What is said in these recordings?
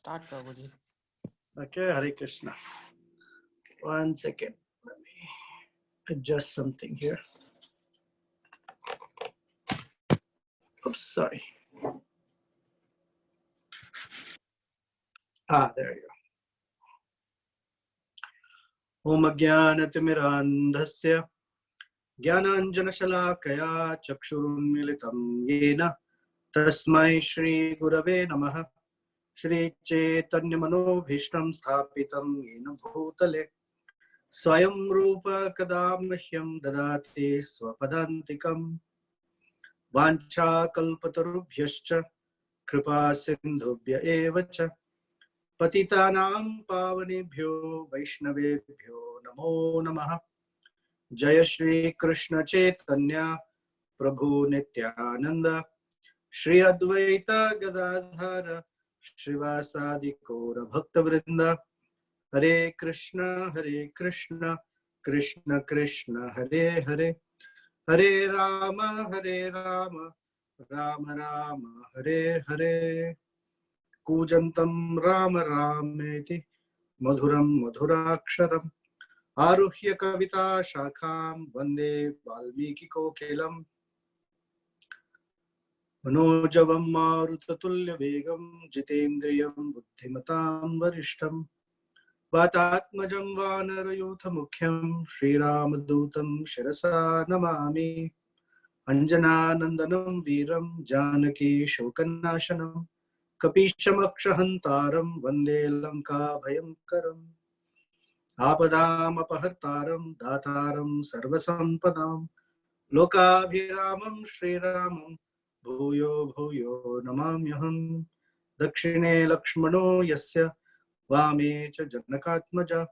Start, Prabhuji. Okay, Hare Krishna. 1 second. Let me adjust something here. Oops, sorry. There you go. Om Ajnanatimirandhasya Jnananjanashalakaya Chakshurunmilitam Yena Tasmai Shri Gurave Namaha Shri Chaitanya Manobhishtam Sthapitam Yena Bhutale Swayam Rupa Kadamahyam Dadati Swapadantikam Vancha Kalpatarubhyascha Kripa Sindhubhya Evacha Patitanam Pavanebhyo Vaishnavebhyo Namo Namaha Jaya Shri Krishna Chaitanya Prabhu Nityananda Shri Advaita Gadadhara Shrivasadi Kora Bhaktavrinda Hare Krishna Krishna Krishna Hare Hare Hare Rama Rama Rama Hare Hare Kujantam Rama Rameti Madhuram Madhuraksharam Aruhya Kavita Shakham Vande Valmiki Kokelam Manojavam Marutatulya Vegam Jitendriyam Buddhimatam Varishtam Vatatmajam Vanarayutha Mukhyam Sri Ramadutam Shirasa Namami Anjananandanam Viram Janaki Shokanashanam Kapishamakshahantaram Vande Lanka Bhayankaram Apadam Apahartaram Dataram Sarvasampadam Lokabhiramam Sri Ramam Bhuyo Bhuyo Namamyaham Dakshine Lakshmano Yasya Vame Cha Janakatmaja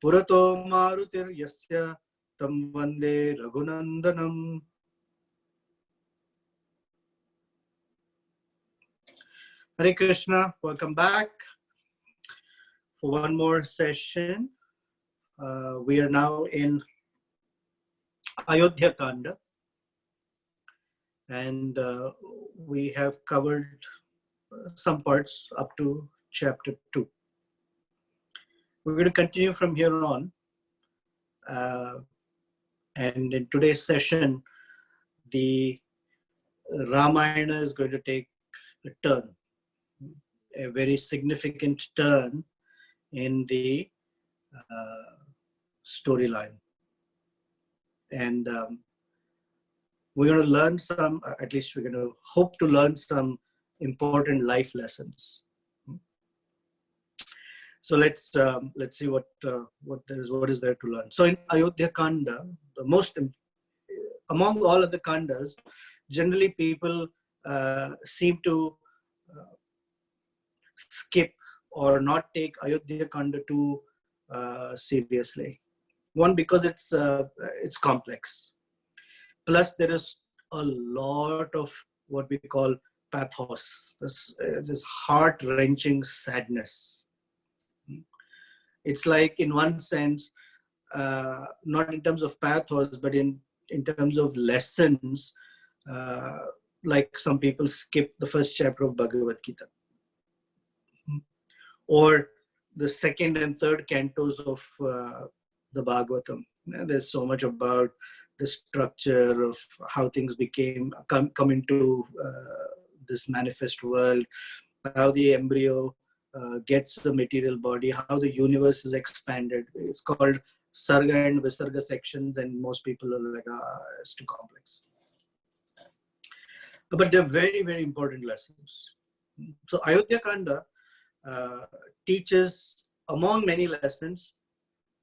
Purato Marutir Yasya Tam Vande Raghunandanam. Hare Krishna, welcome back for one more session. We are now in Ayodhya Kanda, and we have covered some parts up to chapter 2. We're going to continue from here on, and in today's session, the Ramayana is going to take a turn, a very significant turn in the storyline. And we're going to learn some, at least we're going to hope to learn some important life lessons. So let's see what is there to learn. So in Ayodhya Kanda, the most among all of the kandas, generally people seem to skip or not take Ayodhya Kanda too seriously. One, because it's complex. Plus, there is a lot of what we call pathos, this heart-wrenching sadness. It's like, in one sense, not in terms of pathos, but in terms of lessons, like some people skip the first chapter of Bhagavad Gita, or the second and third cantos of the Bhagavatam. There's so much about the structure of how things come into this manifest world, how the embryo gets the material body, how the universe is expanded. It's called Sarga and Visarga sections, and most people are like, it's too complex. But they're very, very important lessons. So Ayodhya Kanda teaches, among many lessons,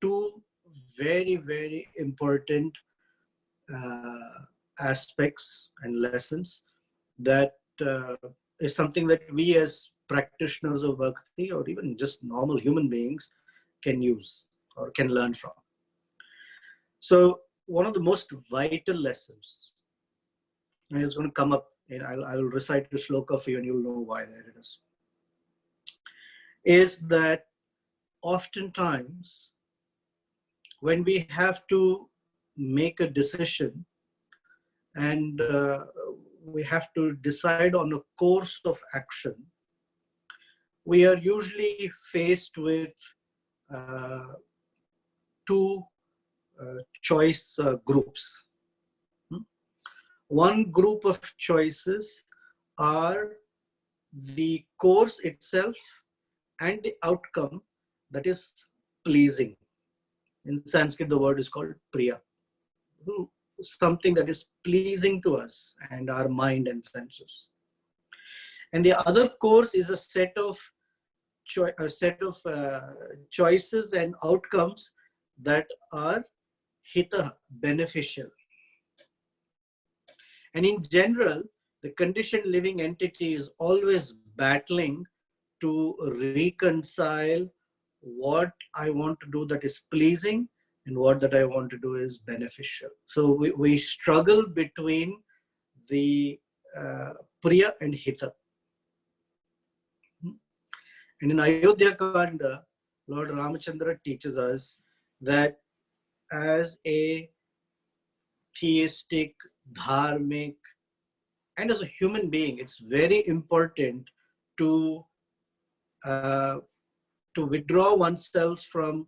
two very, very important aspects and lessons that is something that we as practitioners of bhakti, or even just normal human beings, can use or can learn from. So one of the most vital lessons, and it's going to come up, and I'll recite the shloka for you and you'll know why there it is that oftentimes when we have to make a decision and we have to decide on a course of action, we are usually faced with uh, two choice groups. Hmm? One group of choices are the course itself and the outcome that is pleasing. In Sanskrit, the word is called priya. Something that is pleasing to us and our mind and senses. And the other course is a set of choices and outcomes that are hita, beneficial. And in general, the conditioned living entity is always battling to reconcile what I want to do that is pleasing and what that I want to do is beneficial. So we struggle between the priya and hita. And in Ayodhya Kanda, Lord Ramachandra teaches us that as a theistic, dharmic, and as a human being, it's very important to uh, to withdraw oneself from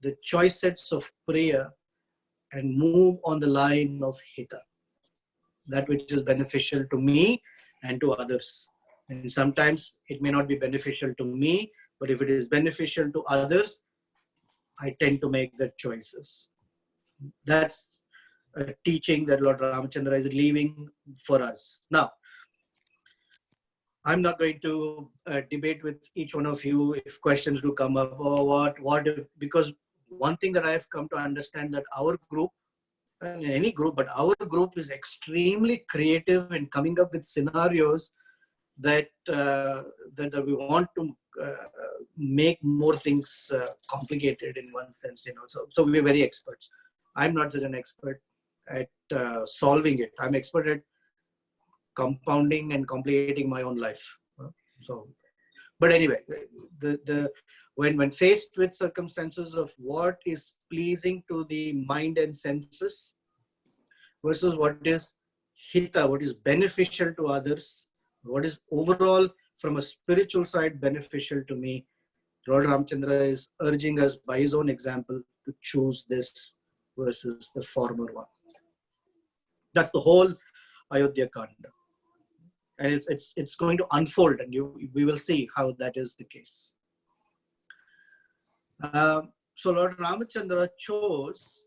the choice sets of prayer and move on the line of hita, that which is beneficial to me and to others. And sometimes it may not be beneficial to me, but if it is beneficial to others, I tend to make the choices. That's a teaching that Lord Ramachandra is leaving for us. Now, I'm not going to debate with each one of you if questions do come up or what if, because one thing that I have come to understand that our group, and any group, but our group is extremely creative in coming up with scenarios that that we want to make more things complicated in one sense, you know. So we're very experts. I'm not such an expert at solving it. I'm expert at compounding and complicating my own life. So, but anyway, the when faced with circumstances of what is pleasing to the mind and senses versus what is hita, what is beneficial to others, what is overall from a spiritual side beneficial to me, Lord Ramchandra is urging us by his own example to choose this versus the former one. That's the whole Ayodhya Kanda. And it's going to unfold, and we will see how that is the case. So Lord Ramachandra chose,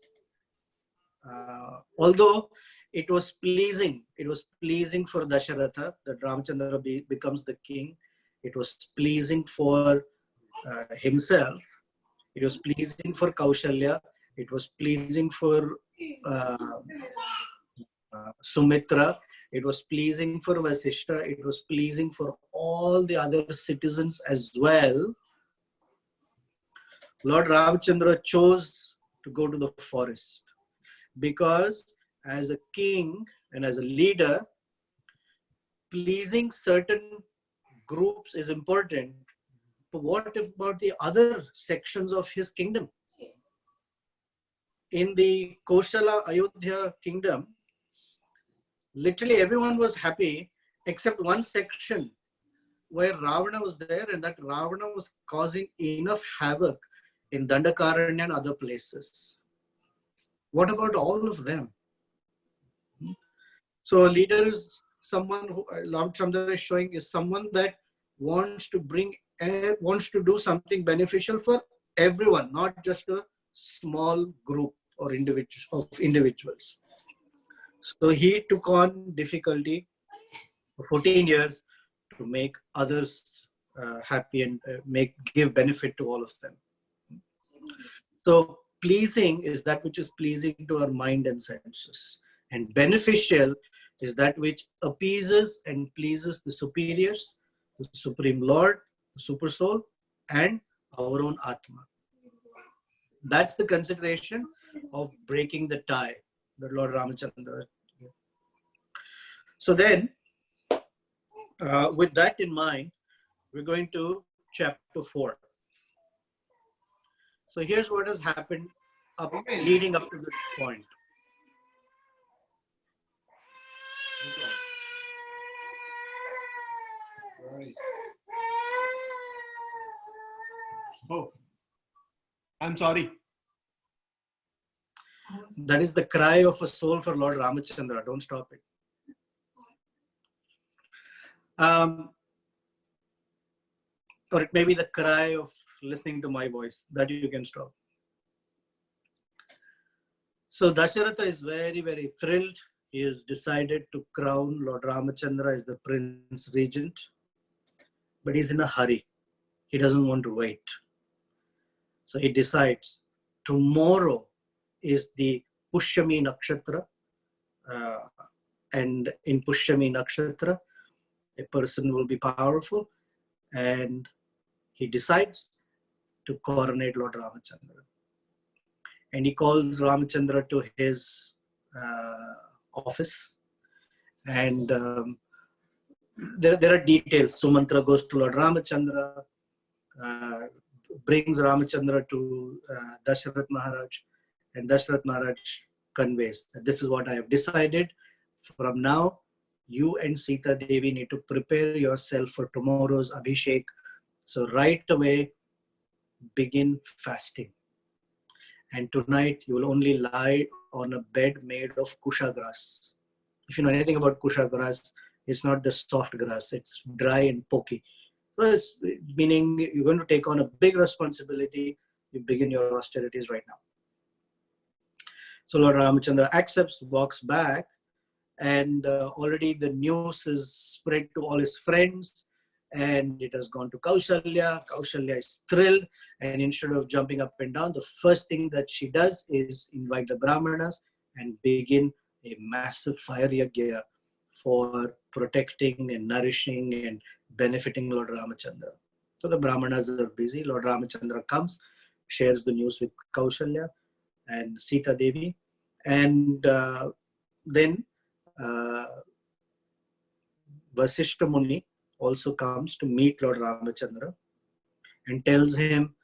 although it was pleasing for Dasharatha that Ramachandra becomes the king. It was pleasing for himself. It was pleasing for Kaushalya. It was pleasing for uh, Sumitra. It was pleasing for Vasishta. It was pleasing for all the other citizens as well. Lord Ramachandra chose to go to the forest because as a king and as a leader, pleasing certain groups is important. But what about the other sections of his kingdom? In the Koshala Ayodhya kingdom, literally everyone was happy except one section where Ravana was there, and that Ravana was causing enough havoc in Dandakaranya and other places. What about all of them? So a leader is someone who Lord Chandra is showing is someone that wants to do something beneficial for everyone, not just a small group or individuals. So he took on difficulty for 14 years to make others happy and give benefit to all of them. So pleasing is that which is pleasing to our mind and senses, and beneficial is that which appeases and pleases the superiors, the Supreme Lord, the Super Soul, and our own Atma. That's the consideration of breaking the tie that Lord Ramachandra. So then, with that in mind, we're going to chapter 4. So here's what has happened leading up to this point. Oh, I'm sorry. That is the cry of a soul for Lord Ramachandra. Don't stop it. Or it may be the cry of listening to my voice. That you can stop. So Dasharatha is very, very thrilled. He has decided to crown Lord Ramachandra as the Prince Regent. But he's in a hurry. He doesn't want to wait. So he decides tomorrow is the Pushyami Nakshatra. And in Pushyami Nakshatra, a person will be powerful. And he decides to coronate Lord Ramachandra. And he calls Ramachandra to his office. And there are details. Sumantra goes to Lord Ramachandra, brings Ramachandra to Dasharath Maharaj, and Dasharath Maharaj conveys that this is what I have decided. From now, you and Sita Devi need to prepare yourself for tomorrow's Abhishek. So right away, begin fasting. And tonight, you will only lie on a bed made of kusha grass. If you know anything about kusha grass, it's not the soft grass, it's dry and pokey. So it's meaning you're going to take on a big responsibility. You begin your austerities right now. So Lord Ramachandra accepts, walks back, and already the news is spread to all his friends, and it has gone to Kaushalya. Kaushalya is thrilled, and instead of jumping up and down, the first thing that she does is invite the Brahmanas and begin a massive fire yagya for protecting and nourishing and benefiting Lord Ramachandra. So the Brahmanas are busy. Lord Ramachandra comes, shares the news with Kaushalya and Sita Devi, and then Vasishta Muni also comes to meet Lord Ramachandra and tells him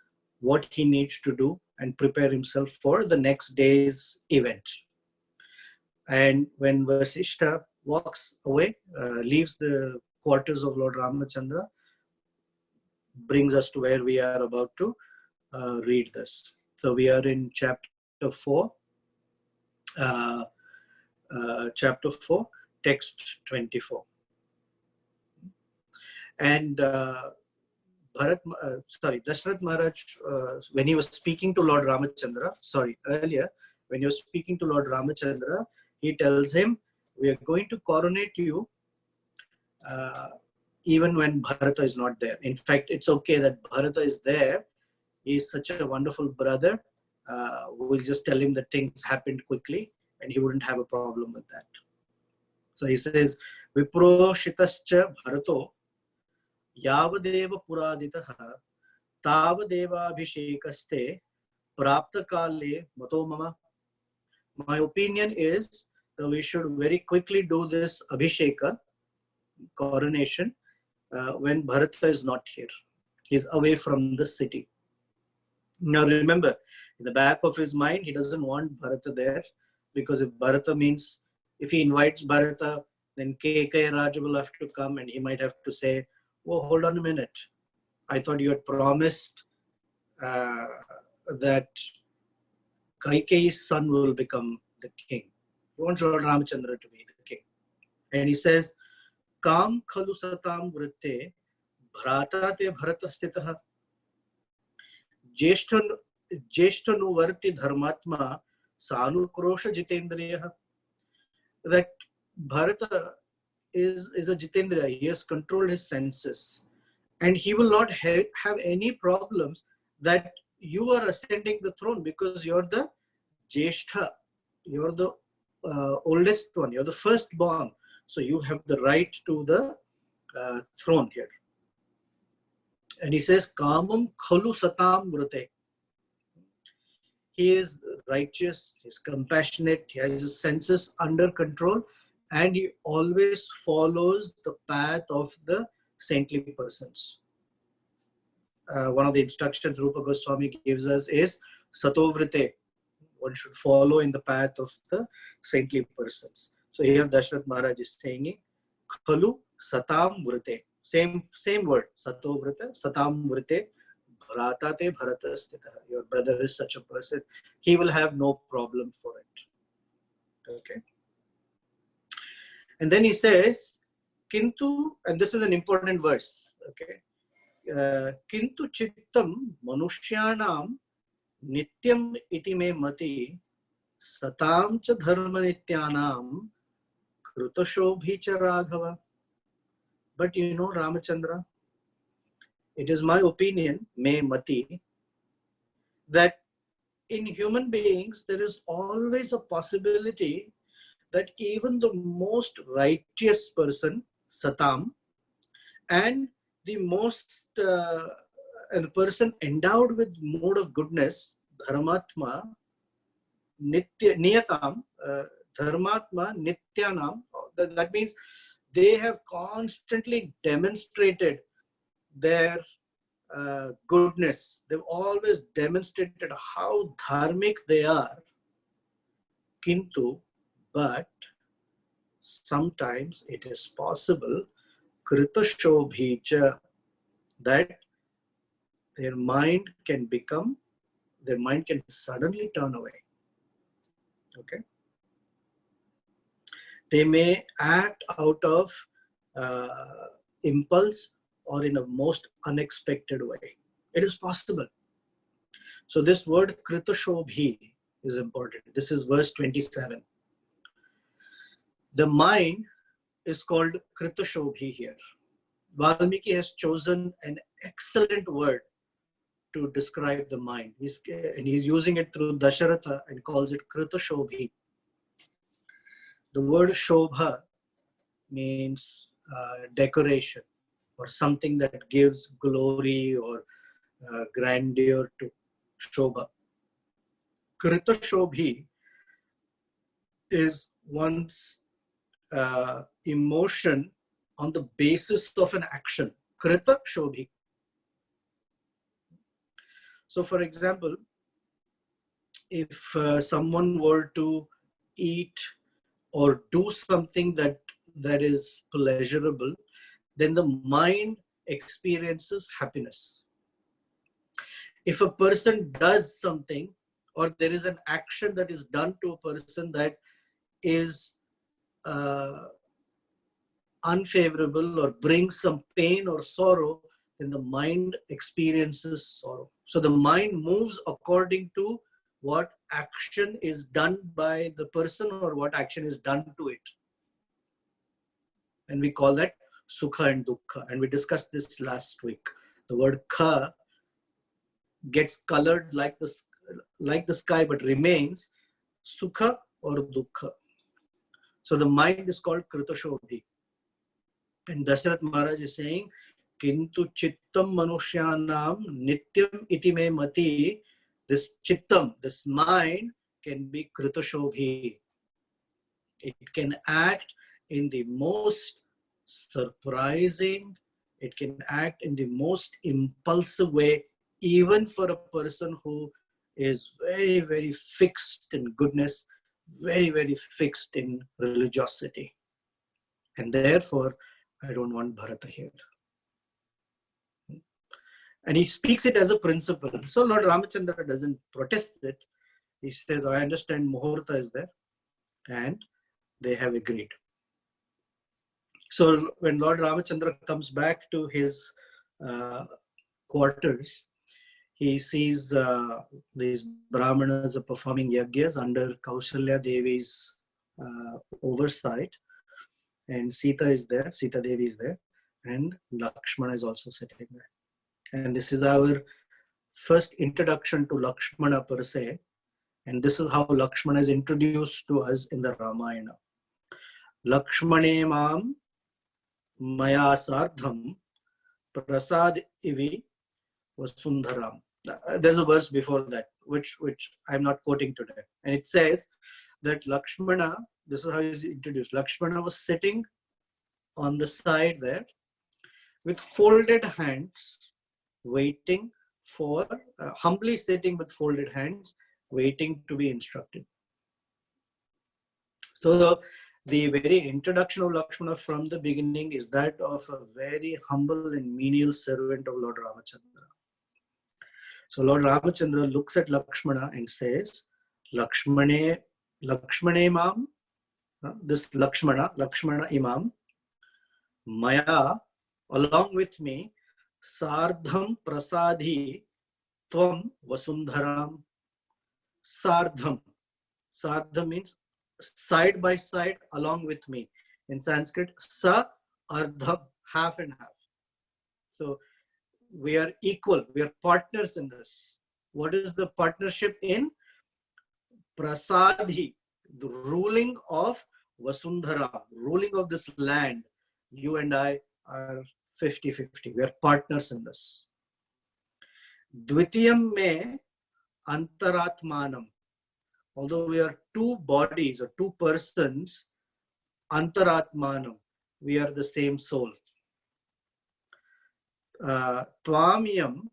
what he needs to do and prepare himself for the next day's event. And when Vasishta walks away, leaves the quarters of Lord Ramachandra, brings us to where we are about to read this. So we are in chapter 4, text 24. And Dasharath Maharaj, when he was speaking to Lord Ramachandra, earlier, when he was speaking to Lord Ramachandra, he tells him, we are going to coronate you even when Bharata is not there. In fact, it's okay that Bharata is there. He's such a wonderful brother. We'll just tell him that things happened quickly and he wouldn't have a problem with that. So he says, Viproshitascha Bharato Yavadeva Puraditaha Tavadeva Abhishekaste Prapta Kale Mato Mama. My opinion is that we should very quickly do this Abhisheka, coronation, when Bharata is not here. He's away from the city. Now remember, in the back of his mind, he doesn't want Bharata there, because if Bharata means, if he invites Bharata, then Kekai Raja will have to come and he might have to say, oh, hold on a minute. I thought you had promised that Kaikei's son will become the king. He wants Lord Ramachandra to be the king. And he says, Kam khalu satam vritte bhrata te bharata stitaha jeshtanuvarti dharmatma sanukrosha jitendriya. That Bharata is a jitendriya. He has controlled his senses. And he will not have any problems that you are ascending the throne, because you're the Jeshtha. You're the oldest one. You're the firstborn. So you have the right to the throne here. And he says, Kamam khalu satam vrate. He is righteous, he's compassionate, he has his senses under control, and he always follows the path of the saintly persons. One of the instructions Rupa Goswami gives us is Satovrite. One should follow in the path of the saintly persons. So here Dasharath Maharaj is saying, Khalu Satam Vrite. Same word, Satovrite, Satam Vrite, Bhrata te bharata stitah. Your brother is such a person. He will have no problem for it. Okay. And then he says, Kintu, and this is an important verse. Okay. Kintu chittam manushyanam nityam iti me mati satam cha dharma nityanam krutashobhi cha raghava. But you know, Ramachandra, it is my opinion, me mati, that in human beings there is always a possibility that even the most righteous person, satam, and the most and the person endowed with mode of goodness, dharmatma, niyatam, dharmatma, nityanam, that means they have constantly demonstrated their goodness. They've always demonstrated how dharmic they are. Kintu, but sometimes it is possible, kritashobhicha, that their mind can suddenly turn away. Okay. They may act out of impulse or in a most unexpected way. It is possible. So this word kritashobhi is important. This is verse 27. The mind is called kritashobhi here. Valmiki has chosen an excellent word to describe the mind. He's using it through Dasharatha and calls it kritashobhi. The word shobha means decoration or something that gives glory or grandeur to shobha. Krita shobhi is one's emotion on the basis of an action. Krita shobhi. So for example, if someone were to eat or do something that is pleasurable, then the mind experiences happiness. If a person does something or there is an action that is done to a person that is unfavorable or brings some pain or sorrow, then the mind experiences sorrow. So the mind moves according to what action is done by the person or what action is done to it. And we call that sukha and dukkha. And we discussed this last week. The word kha gets colored like the sky, but remains sukha or dukkha. So the mind is called kritashobhi. And Dasharath Maharaj is saying, Kintu chittam manushyanam nityam iti me mati. This chittam, this mind, can be kritashobhi. It can act in the most surprising, it can act in the most impulsive way, even for a person who is very, very fixed in goodness, very, very fixed in religiosity. And therefore, I don't want Bharata here. And he speaks it as a principle. So Lord Ramachandra doesn't protest it. He says, I understand Muhurta is there. And they have agreed. So when Lord Ramachandra comes back to his quarters, he sees these Brahmanas are performing yagyas under Kaushalya Devi's oversight. And Sita is there, Sita Devi is there, and Lakshmana is also sitting there. And this is our first introduction to Lakshmana per se. And this is how Lakshmana is introduced to us in the Ramayana. Lakshmane mam maya sardham prasad ivi vasundharam. There's a verse before that, which I'm not quoting today. And it says that Lakshmana, this is how he's introduced. Lakshmana was sitting on the side there with folded hands, waiting for, humbly sitting with folded hands, waiting to be instructed. So the very introduction of Lakshmana from the beginning is that of a very humble and menial servant of Lord Ramachandra. So Lord Ramachandra looks at Lakshmana and says, Lakshmane Imam, this Lakshmana Imam, Maya, along with me, Sardham Prasadhi Tvam Vasundharam. Sardham. Sardham means side by side along with me. In Sanskrit, Sa Ardham, half and half. So we are equal, we are partners in this. What is the partnership in? Prasadhi, the ruling of Vasundhara, ruling of this land. You and I are 50-50. We are partners in this. Dvitiyam me antaratmanam. Although we are two bodies or two persons, antaratmanam, we are the same soul. Tvamyam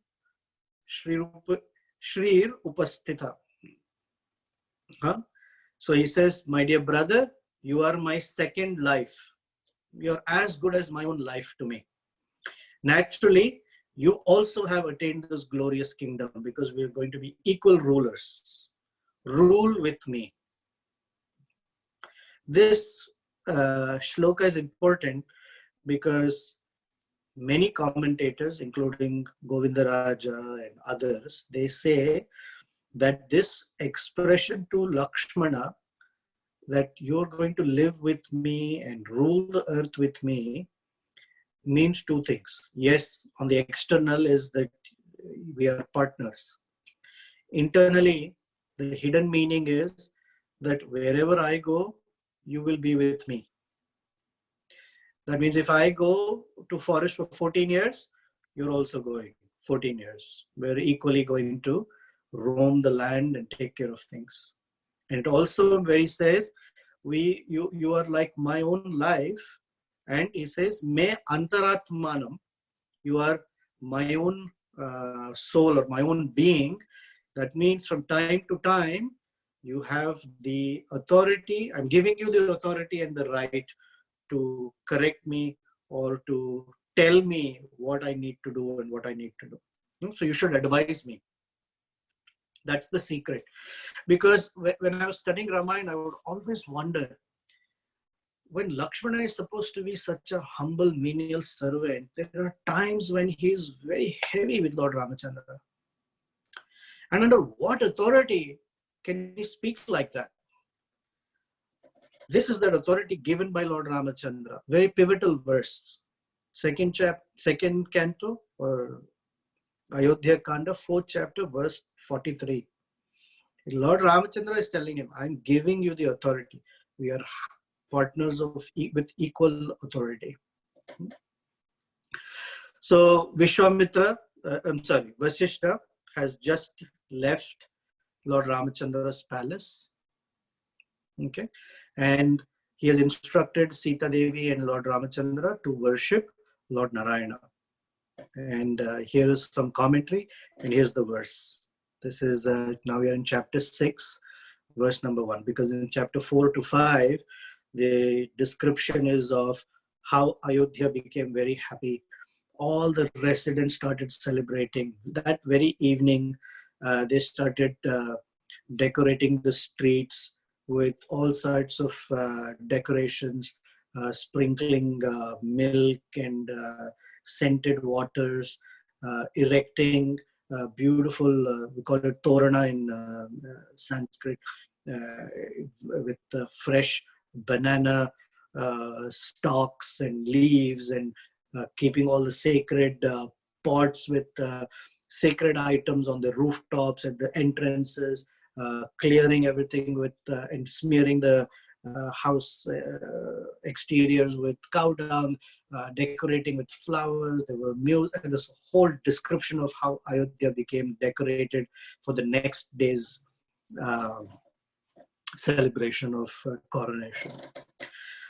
Shrir Upasthita. So he says, my dear brother, you are my second life. You're as good as my own life to me. Naturally, you also have attained this glorious kingdom because we are going to be equal rulers. Rule with me. This shloka is important because many commentators, including Govindaraja and others, they say that this expression to Lakshmana, that you're going to live with me and rule the earth with me, means two things. Yes, on the external is that we are partners. Internally, the hidden meaning is that wherever I go, you will be with me. That means if I go to forest for 14 years, you're also going 14 years. We're equally going to roam the land and take care of things. And it also where he says, you are like my own life. And he says, me antaratmanam, you are my own soul or my own being. That means from time to time, you have the authority. I'm giving you the authority and the right to correct me or to tell me what I need to do and what I need to do. So you should advise me. That's the secret. Because when I was studying Ramayana, I would always wonder, when Lakshmana is supposed to be such a humble, menial servant, there are times when he is very heavy with Lord Ramachandra. And under what authority can he speak like that? This is that authority given by Lord Ramachandra. Very pivotal verse. Second canto, or Ayodhya Kanda, 4th chapter, verse 43. Lord Ramachandra is telling him, I'm giving you the authority. We are partners with equal authority. So Vasishta has just left Lord Ramachandra's palace. Okay. And he has instructed Sita Devi and Lord Ramachandra to worship Lord Narayana. And here is some commentary, and here's the verse. This is, now we are in chapter 6, verse number 1, because in chapter 4 to 5, the description is of how Ayodhya became very happy. All the residents started celebrating. That very evening, they started decorating the streets with all sorts of decorations, sprinkling milk and scented waters, erecting beautiful, we call it torana in Sanskrit, with fresh banana stalks and leaves, and keeping all the sacred pots with sacred items on the rooftops at the entrances, clearing everything with and smearing the house exteriors with cow dung, decorating with flowers. There were music, this whole description of how Ayodhya became decorated for the next day's celebration of coronation.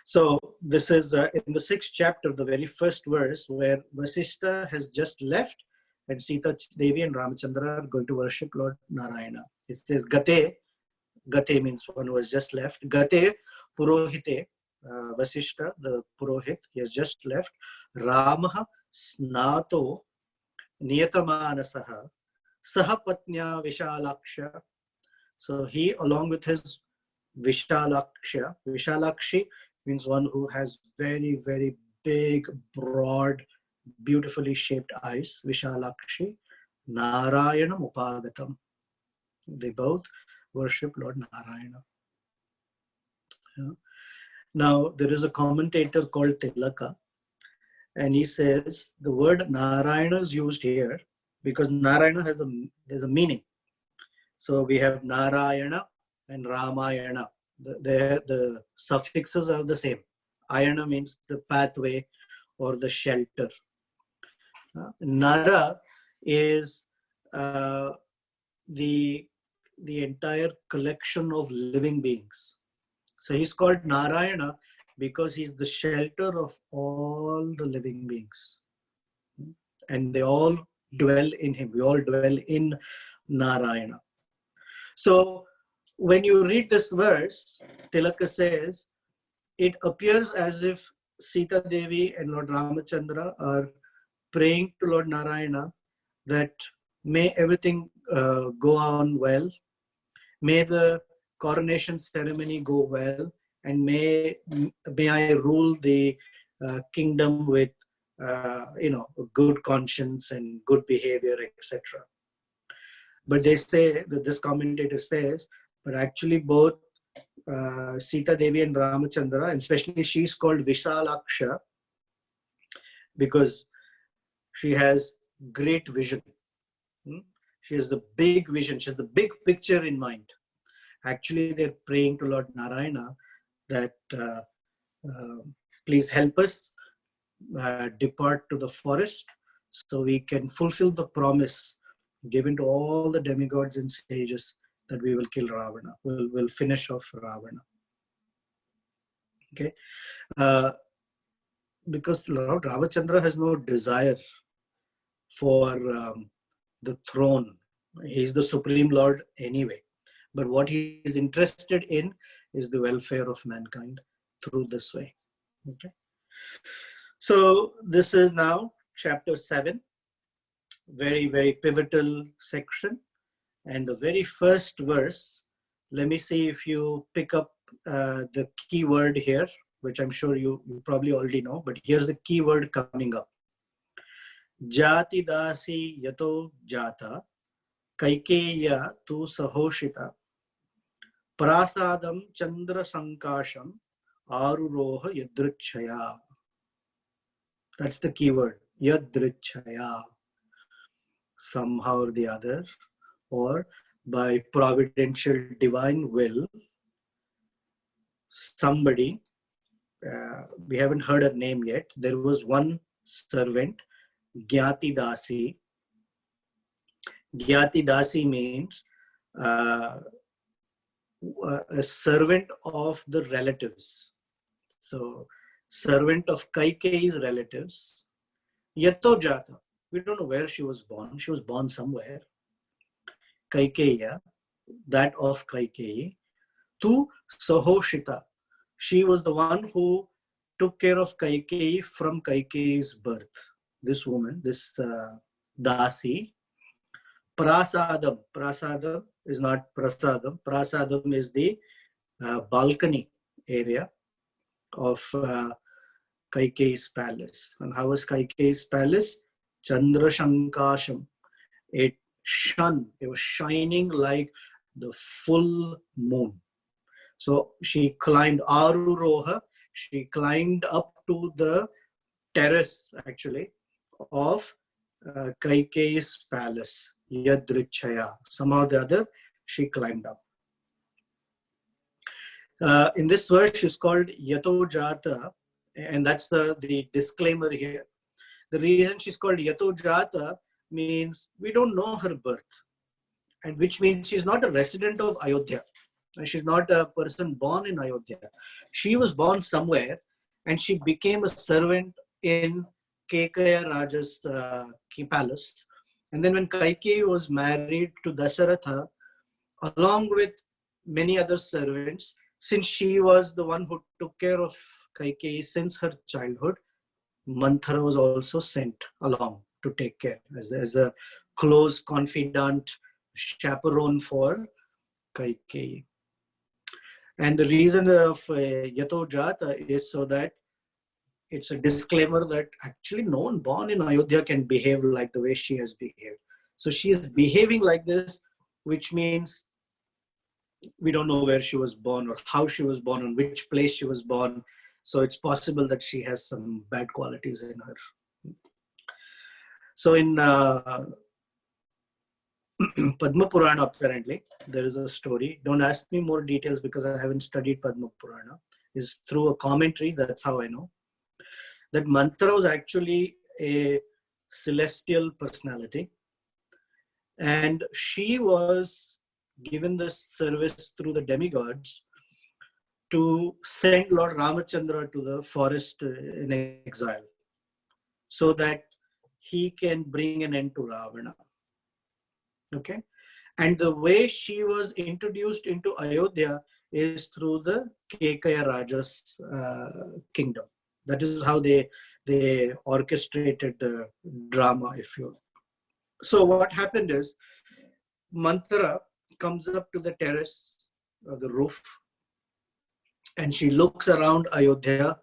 So this is in the 6th chapter, the very first verse, where Vasishta has just left and Sita Devi and Ramachandra are going to worship Lord Narayana. It says Gate. Gate means one who has just left. Gate Purohite, Vasishta, the Purohit, he has just left. Ramaha Snato Niyatamaanasaha Sahapatnya Vishalaksha. So he, along with his Vishalaksha, Vishalakshi means one who has very, very big, broad, beautifully shaped eyes. Vishalakshi, Narayana Upagatam. They both worship Lord Narayana. Yeah. Now, there is a commentator called Tilaka, and he says the word Narayana is used here because Narayana there's a meaning. So we have Narayana and Ramayana. The suffixes are the same. Ayana means the pathway or the shelter. Nara is the entire collection of living beings. So he's called Narayana because he's the shelter of all the living beings. And they all dwell in him. We all dwell in Narayana. So when you read this verse, Tilaka says, it appears as if Sita Devi and Lord Ramachandra are praying to Lord Narayana that may everything go on well, may the coronation ceremony go well, and may I rule the kingdom with a good conscience and good behavior, etc. But they say that this commentator says, but actually both Sita Devi and Ramachandra, and especially she's called Vishalaksha because she has great vision. She has the big vision. She has the big picture in mind. Actually, they're praying to Lord Narayana that please help us depart to the forest so we can fulfill the promise given to all the demigods and sages that we will kill Ravana. We'll finish off Ravana. Okay, because Lord Ramachandra has no desire for the throne. He's the Supreme Lord anyway. But what he is interested in is the welfare of mankind through this way. Okay. So this is now chapter 7, very, very pivotal section. And the very first verse, let me see if you pick up the key word here, which I'm sure you probably already know, but here's the key word coming up. Jati dasi yato jata, kaikeya tu sahoshita, prasadam chandra sankasham, aruroha yadrichaya. That's the key word, yadrichaya. Somehow or the other, or by providential divine will, somebody, we haven't heard her name yet, there was one servant, Gyati Dasi. Gyati Dasi means a servant of the relatives. So, servant of Kaikeyi's relatives. Yato Jata. We don't know where she was born. She was born somewhere. Kaikeya, that of Kaikeyi. To Sahoshita. She was the one who took care of Kaikeyi from Kaikeyi's birth. This woman, this Dasi. Prasadam. Prasadam is not Prasadam. Prasadam is the balcony area of Kaikeyi's palace. And how was Kaikeyi's palace? Chandra Shankasham. It shone. It was shining like the full moon. So she climbed Aruroha. She climbed up to the terrace, actually, of Kaikeyi's palace, Yadrichaya. Somehow or the other, she climbed up. In this verse, she's called Yato Jata, and that's the disclaimer here. The reason she's called Yato Jata means we don't know her birth, and which means she's not a resident of Ayodhya. She's not a person born in Ayodhya. She was born somewhere, and she became a servant in Kekaya Raja's palace. And then when Kaikeyi was married to Dasaratha, along with many other servants, since she was the one who took care of Kaikeyi since her childhood, Manthra was also sent along to take care as the close confidant, chaperone for Kaikeyi. And the reason of Yato Jata is so that it's a disclaimer that actually no one born in Ayodhya can behave like the way she has behaved. So she is behaving like this, which means we don't know where she was born or how she was born, on which place she was born. So it's possible that she has some bad qualities in her. So in Padma Purana, apparently, there is a story. Don't ask me more details because I haven't studied Padma Purana. It's through a commentary, that's how I know. That Manthra was actually a celestial personality. And she was given this service through the demigods to send Lord Ramachandra to the forest in exile so that he can bring an end to Ravana. Okay? And the way she was introduced into Ayodhya is through the Kekaya Raja's kingdom. That is how they orchestrated the drama, if you will. So what happened is, Manthra comes up to the terrace or the roof, and she looks around Ayodhya,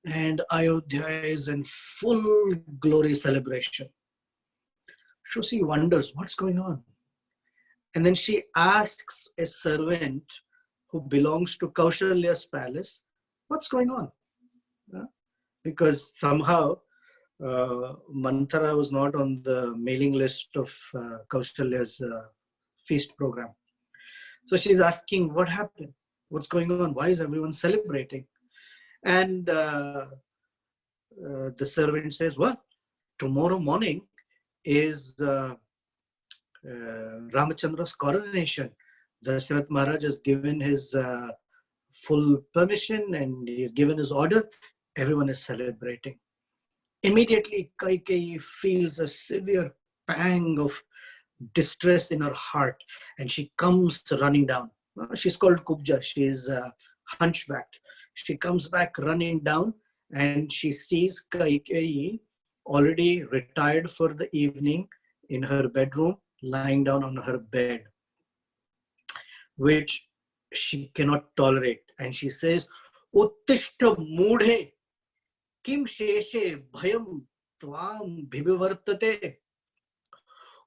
and Ayodhya is in full glory celebration. So she wonders, what's going on? And then she asks a servant who belongs to Kaushalya's palace, what's going on? Because somehow Manthara was not on the mailing list of Kaushalya's feast program. So she's asking, what happened? What's going on? Why is everyone celebrating? And the servant says, well, tomorrow morning is Ramachandra's coronation. Dasharath Maharaj has given his full permission and he has given his order. Everyone is celebrating. Immediately, Kaikeyi feels a severe pang of distress in her heart, and she comes running down. She's called Kubja. She is hunchbacked. She comes back running down, and she sees Kaikeyi already retired for the evening in her bedroom, lying down on her bed, which she cannot tolerate. And she says, Uttishta mudhe kim sheshe bhayam tvam bhivivartate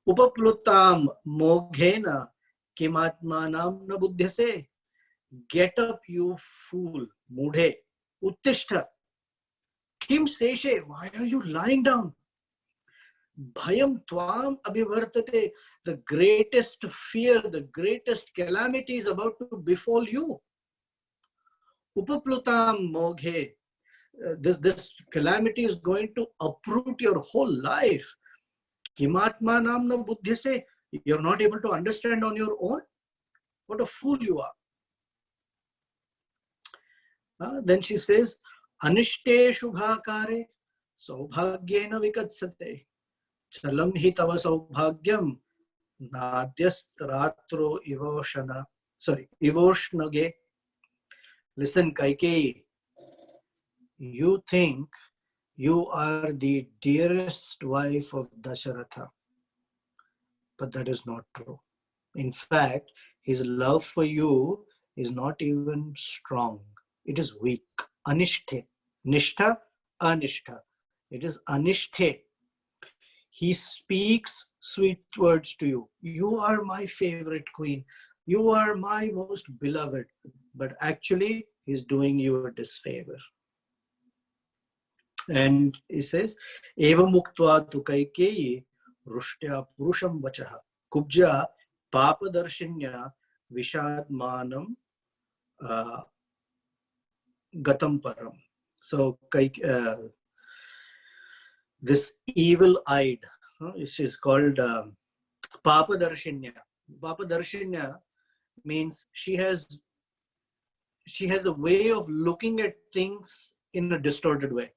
upaplutam moghena kimatmanam na buddhyase. Get up, you fool, mudhe, uttishta, kim sheshe, why are you lying down? Bhayam tvam abhivartate, the greatest fear, the greatest calamity is about to befall you. Upaplutam moghe, this calamity is going to uproot your whole life. Kimatma namna buddhyase, you're not able to understand on your own. What a fool you are. Then she says, Anishte shubhakare saubhagyena vikatsate chalam hi tava saubhagyam nadyastratro ivoshnage. Listen, Kaikeyi, you think you are the dearest wife of Dasharatha, but that is not true. In fact, his love for you is not even strong. It is weak. Anishthe. Nishtha, anishtha. It is anishthe. He speaks sweet words to you. You are my favorite queen. You are my most beloved. But actually, he's doing you a disfavor. And he says, Eva muktva tu Kaikeyi rushtya purusham vachaha kubja papadarshanya vishadmanam gatam param. So this evil-eyed, is called papadarshanya. Papadarshanya means she has a way of looking at things in a distorted way.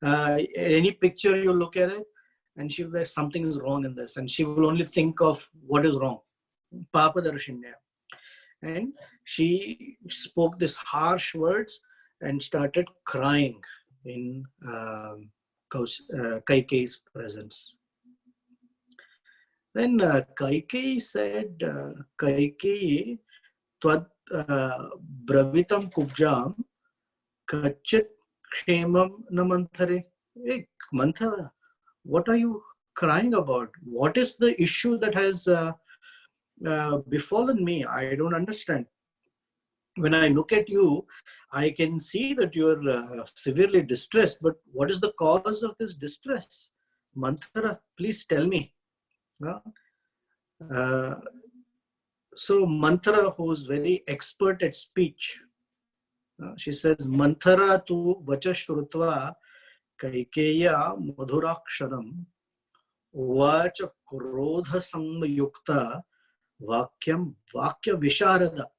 Any picture you look at it, and she'll be like, something is wrong in this, and she will only think of what is wrong. Papadarshanya. And she spoke these harsh words and started crying in Kaikeyi's presence. Then Kaikeyi said, Kaikeyi, Tvad Bravitam Kubjam, Kachit Kshemam Namanthare. Hey, Manthara, what are you crying about? What is the issue that has befallen me? I don't understand. When I look at you, I can see that you're severely distressed, but what is the cause of this distress? Manthara, please tell me. Uh, uh, so Manthara, who's very expert at speech, she says, Manthara tu vacha shrutva kaikeya madhuraksharam vacha krodha samyukta vakyam vakya visharada.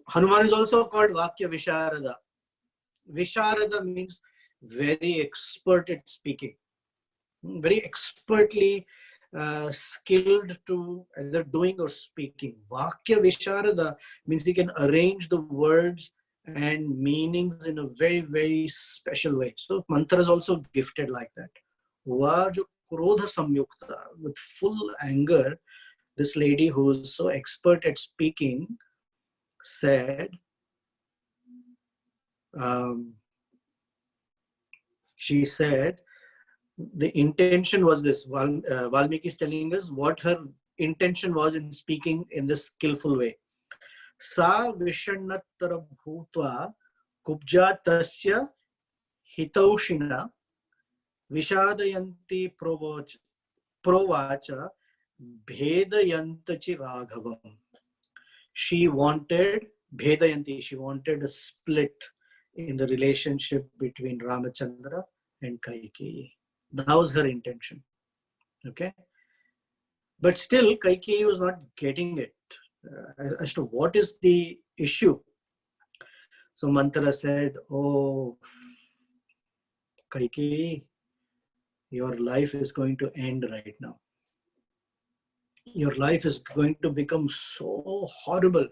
Hanuman is also called Vakya Visharada. Visharada means very expert at speaking, very expertly skilled to either doing or speaking. Vakya Visharada means he can arrange the words and meanings in a very, very special way. So Mantra is also gifted like that. Vaju Krodha Samyukta, with full anger, this lady who is so expert at speaking said, she said, the intention was this. Valmiki is telling us what her intention was in speaking in this skillful way. Sa vishannattara bhutva kubja tasya hitaushina vishadayanti provacha bhedayantachi raghavam. She wanted bhedayanti, she wanted a split in the relationship between Ramachandra and Kaikeyi. That was her intention. Okay. But still, Kaikeyi was not getting it as to what is the issue. So Manthara said, oh, Kaikeyi, your life is going to end right now. Your life is going to become so horrible.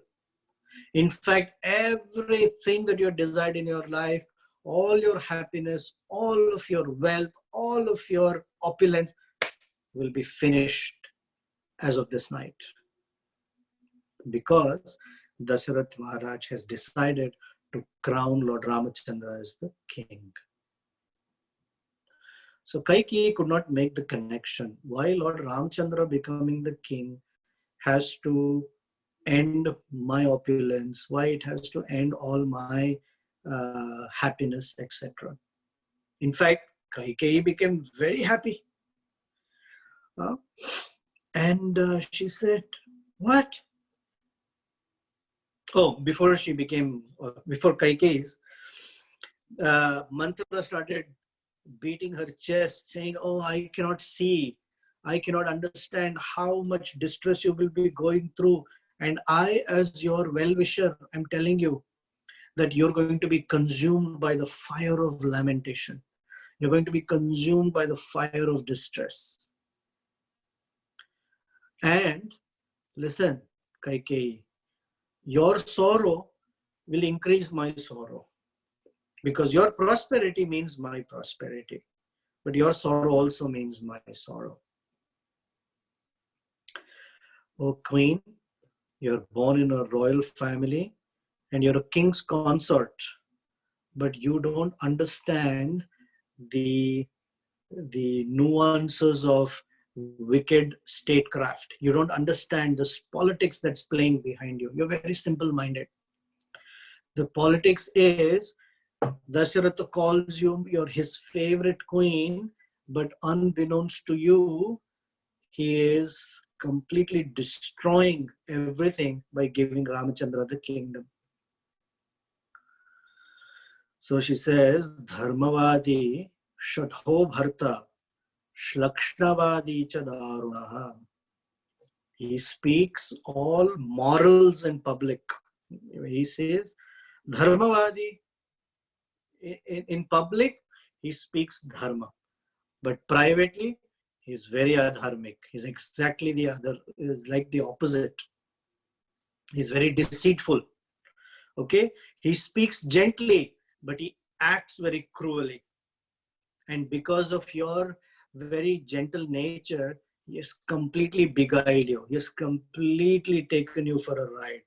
In fact, everything that you desired in your life, all your happiness, all of your wealth, all of your opulence will be finished as of this night. Because Dasarath Maharaj has decided to crown Lord Ramachandra as the king. So Kaikeyi could not make the connection. Why Lord Ramachandra becoming the king has to end my opulence, why it has to end all my happiness, etc. In fact, Kaikeyi became very happy. And she said, what? Oh, before Kaikeyi's, Manthra started beating her chest, saying, oh, I cannot see. I cannot understand how much distress you will be going through. And I, as your well-wisher, am telling you that you're going to be consumed by the fire of lamentation. You're going to be consumed by the fire of distress. And listen, Kaikeyi, your sorrow will increase my sorrow. Because your prosperity means my prosperity. But your sorrow also means my sorrow. Oh Queen, you're born in a royal family and you're a king's consort. But you don't understand the nuances of wicked statecraft. You don't understand this politics that's playing behind you. You're very simple-minded. The politics is Dasharatha calls you his favorite queen, but unbeknownst to you, he is completely destroying everything by giving Ramachandra the kingdom. So she says, Dharmavadi Shatho Bharta Shlakshnavadi Chadarunaha. He speaks all morals in public. He says, Dharmavadi, in public, he speaks dharma. But privately, he's very adharmic. He's exactly the other, like the opposite. He's very deceitful. Okay? He speaks gently, but he acts very cruelly. And because of your very gentle nature, He has completely beguiled you. He has completely taken you for a ride.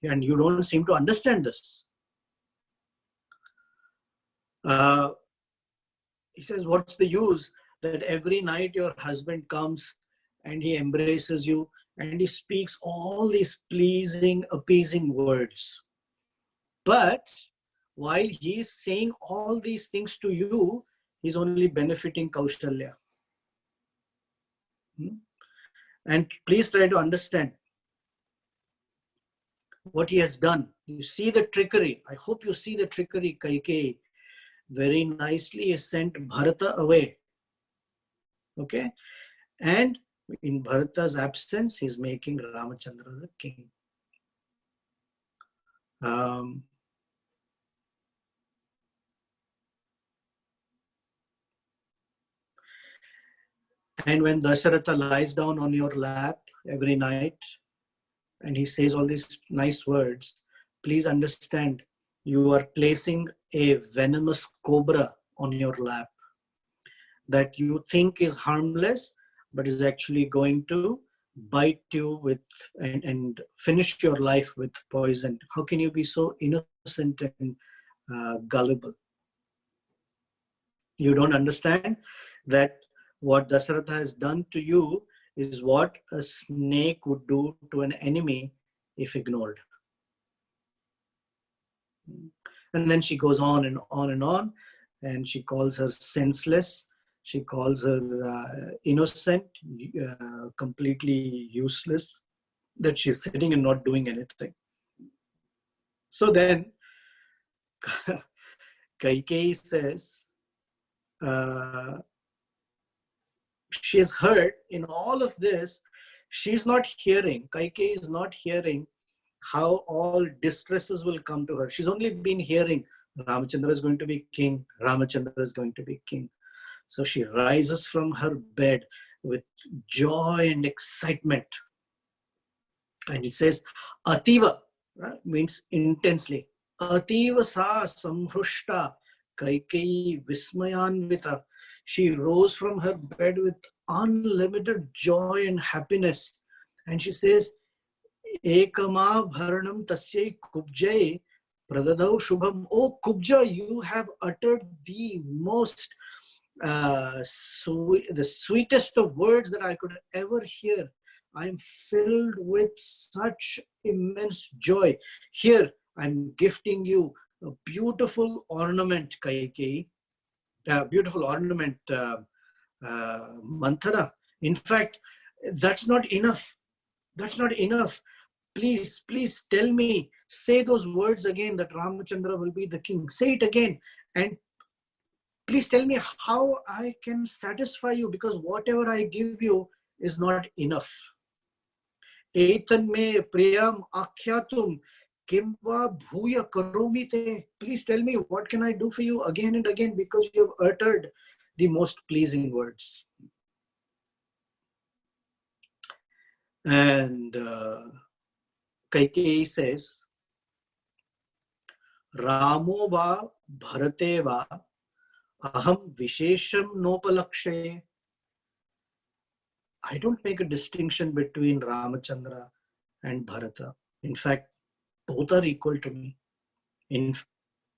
And you don't seem to understand this. He says, what's the use that every night your husband comes and he embraces you and he speaks all these pleasing, appeasing words. But while he's saying all these things to you, he's only benefiting Kaushalya. And please try to understand what he has done. You see the trickery. I hope you see the trickery. Kaikeyi very nicely sent Bharata away. Okay? And in Bharata's absence, he's making Ramachandra the king. And when Dasharatha lies down on your lap every night and he says all these nice words, please understand you are placing a venomous cobra on your lap that you think is harmless, but is actually going to bite you with and finish your life with poison. How can you be so innocent and gullible? You don't understand that what Dasharatha has done to you is what a snake would do to an enemy if ignored. And then she goes on and on and on, and she calls her senseless. She calls her innocent, completely useless, that she's sitting and not doing anything. So then Kaikeyi says, she has heard in all of this, she's not hearing, Kaikeyi is not hearing how all distresses will come to her. She's only been hearing Ramachandra is going to be king, Ramachandra is going to be king. So she rises from her bed with joy and excitement. And it says, Ativa, means intensely. Ativa sa samhrushta Kaikeyi vismayanvita. She rose from her bed with unlimited joy and happiness. And she says, Ekama bharanam tasyai kubjai pradadau shubham. Oh Kubja, you have uttered the most the sweetest of words that I could ever hear. I'm filled with such immense joy. Here, I'm gifting you a beautiful ornament, Kaikeyi, beautiful ornament, Manthra. In fact, that's not enough. That's not enough. Please, please tell me, say those words again that Ramachandra will be the king. Say it again. And please tell me how I can satisfy you, because whatever I give you is not enough. Etan me priyam akhyatum kimva bhuya karomi te. Please tell me, what can I do for you again and again, because you have uttered the most pleasing words. And Kaikeyi says, Ramo va bharate va aham vishesham nopalakshe. I don't make a distinction between Ramachandra and Bharata. In fact, both are equal to me.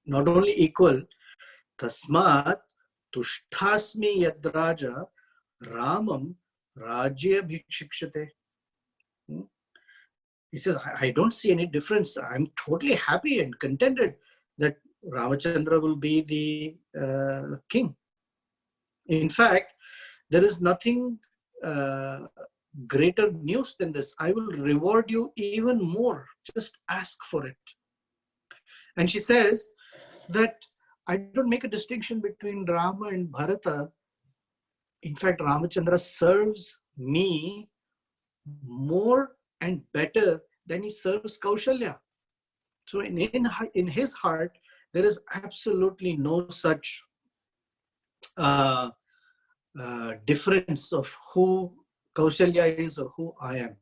Not only equal, tasmat tushthasmi yadraja ramam rajya bhikshikshate. He says, I don't see any difference. I'm totally happy and contented that Ramachandra will be the king. In fact, there is nothing greater news than this. I will reward you even more. Just ask for it. And she says that I don't make a distinction between Rama and Bharata. In fact, Ramachandra serves me more and better than he serves Kaushalya. So in his heart, there is absolutely no such difference of who Kaushalya is or who I am.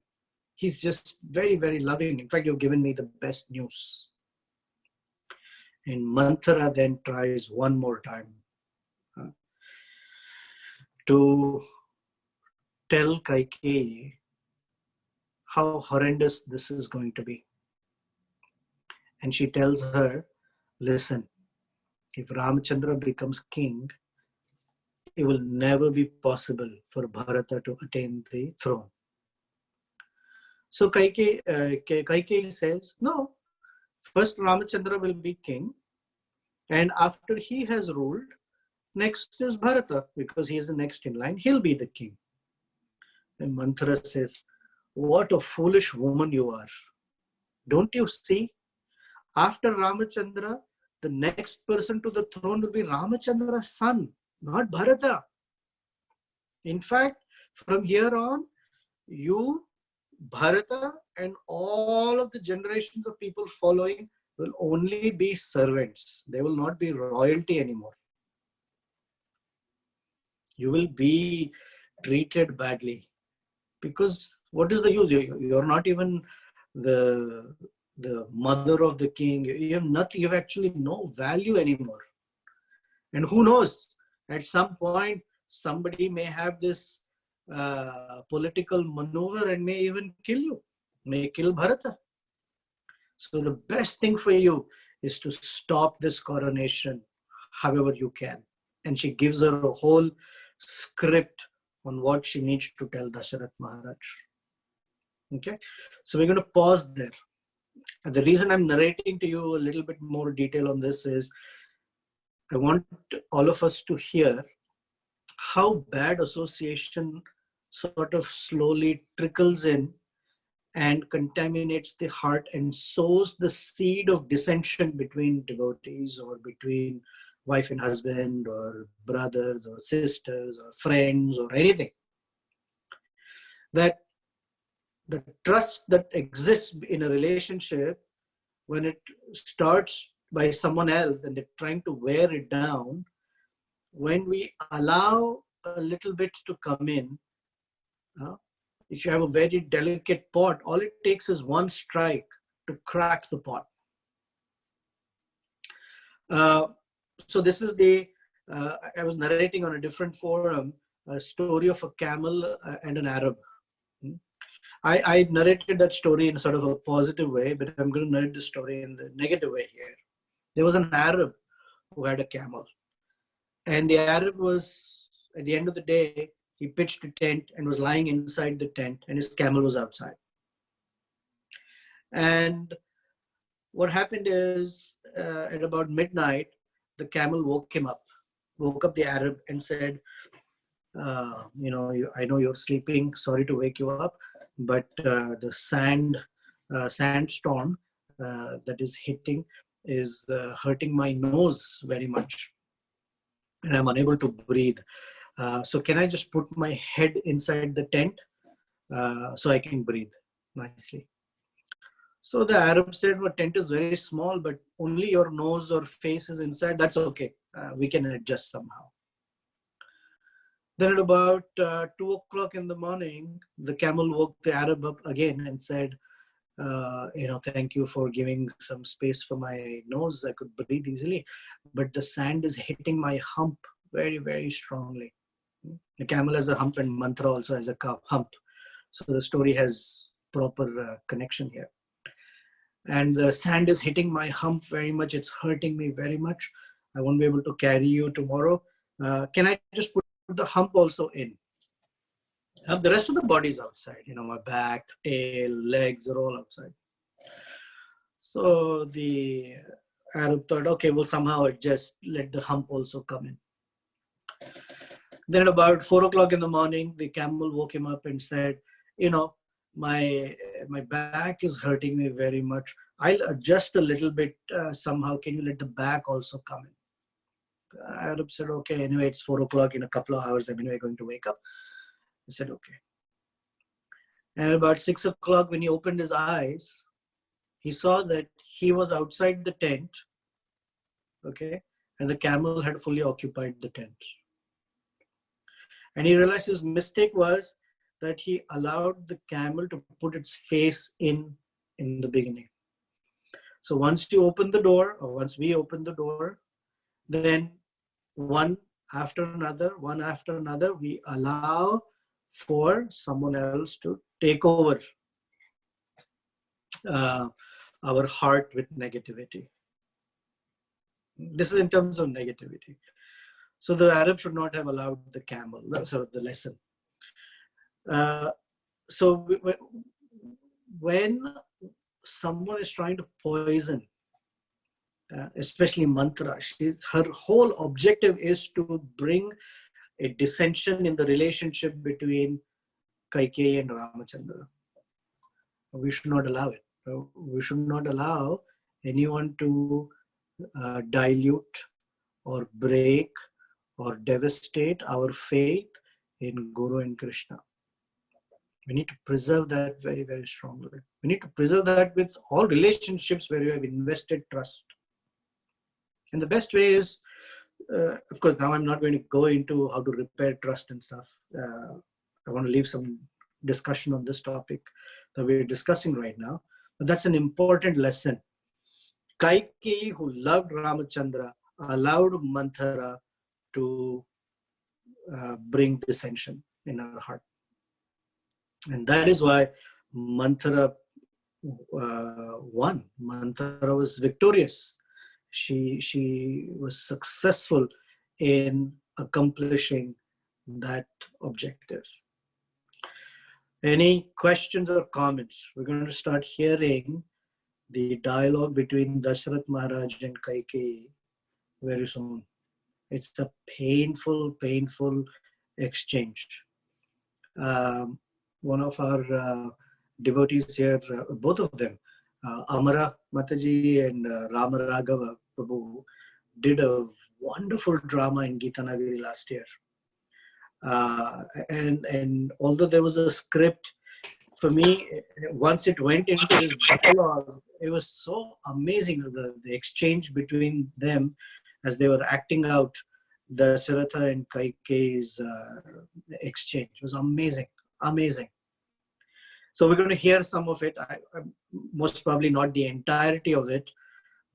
He's just very, very loving. In fact, you've given me the best news. And Manthra then tries one more time to tell Kaikeyi how horrendous this is going to be. And she tells her, listen, if Ramachandra becomes king, it will never be possible for Bharata to attain the throne. So Kaikeyi says, no, first Ramachandra will be king, and after he has ruled, next is Bharata, because he is the next in line, he'll be the king. And Manthra says, what a foolish woman you are. Don't you see? After Ramachandra, the next person to the throne will be Ramachandra's son, not Bharata. In fact, from here on, you, Bharata, and all of the generations of people following will only be servants. They will not be royalty anymore. You will be treated badly. Because what is the use? You're not even the mother of the king. You have nothing. You have actually no value anymore. And who knows? At some point, somebody may have this political maneuver and may even kill you, may kill Bharata. So the best thing for you is to stop this coronation however you can. And she gives her a whole script on what she needs to tell Dasharat Maharaj. Okay, so we're going to pause there. And the reason I'm narrating to you a little bit more detail on this is I want all of us to hear how bad association sort of slowly trickles in and contaminates the heart and sows the seed of dissension between devotees or between wife and husband or brothers or sisters or friends or anything. That the trust that exists in a relationship, when it starts by someone else and they're trying to wear it down, when we allow a little bit to come in, if you have a very delicate pot, all it takes is one strike to crack the pot. So this is I was narrating on a different forum, a story of a camel and an Arab. I narrated that story in sort of a positive way, but I'm going to narrate the story in the negative way here. There was an Arab who had a camel. And the Arab was, at the end of the day, he pitched a tent and was lying inside the tent, and his camel was outside. And what happened is, at about midnight, the camel woke up the Arab and said, I know you're sleeping, sorry to wake you up, but the sandstorm that is hitting is hurting my nose very much, and I'm unable to breathe. So can I just put my head inside the tent so I can breathe nicely? So the Arab said, well, tent is very small, but only your nose or face is inside. That's okay. We can adjust somehow. Then at about 2 o'clock in the morning, the camel woke the Arab up again and said, thank you for giving some space for my nose. I could breathe easily, but the sand is hitting my hump very, very strongly. The camel has a hump and Manthra also has a hump. So the story has proper connection here. And the sand is hitting my hump very much. It's hurting me very much. I won't be able to carry you tomorrow. Can I just put the hump also in? The rest of the body is outside. My back, tail, legs are all outside. So the Arab thought, okay, we'll somehow adjust, let the hump also come in. Then at about 4 o'clock in the morning, the camel woke him up and said, my back is hurting me very much. I'll adjust a little bit somehow. Can you let the back also come in? Arab said, okay, anyway, it's 4 o'clock. In a couple of hours, I'm anyway going to wake up. He said, okay. And about 6 o'clock, when he opened his eyes, he saw that he was outside the tent, okay, and the camel had fully occupied the tent. And he realized his mistake was that he allowed the camel to put its face in the beginning. So once you open the door, or once we open the door, then one after another, we allow for someone else to take over uh, our heart with negativity. This is in terms of negativity. So the Arab should not have allowed the camel, sort of the lesson. So when someone is trying to poison, especially Manthra, her whole objective is to bring a dissension in the relationship between Kaikeyi and Ramachandra. We should not allow it. We should not allow anyone to dilute or break or devastate our faith in Guru and Krishna. We need to preserve that very, very strongly. We need to preserve that with all relationships where you have invested trust. And the best way is, of course, now I'm not going to go into how to repair trust and stuff. I want to leave some discussion on this topic that we're discussing right now. But that's an important lesson. Kaikeyi, who loved Ramachandra, allowed Manthara to bring dissension in her heart. And that is why Manthara won. Manthara was victorious. She was successful in accomplishing that objective. Any questions or comments? We're going to start hearing the dialogue between Dasharath Maharaj and Kaikeyi very soon. It's a painful, painful exchange. One of our devotees here, both of them, Amara Mataji and Rama Raghava Prabhu, did a wonderful drama in Gitanagari last year. And although there was a script, for me, once it went into this dialogue, it was so amazing, the exchange between them as they were acting out the Dasaratha and Kaikeyi's exchange. It was amazing, amazing. So we're going to hear some of it. Most probably not the entirety of it,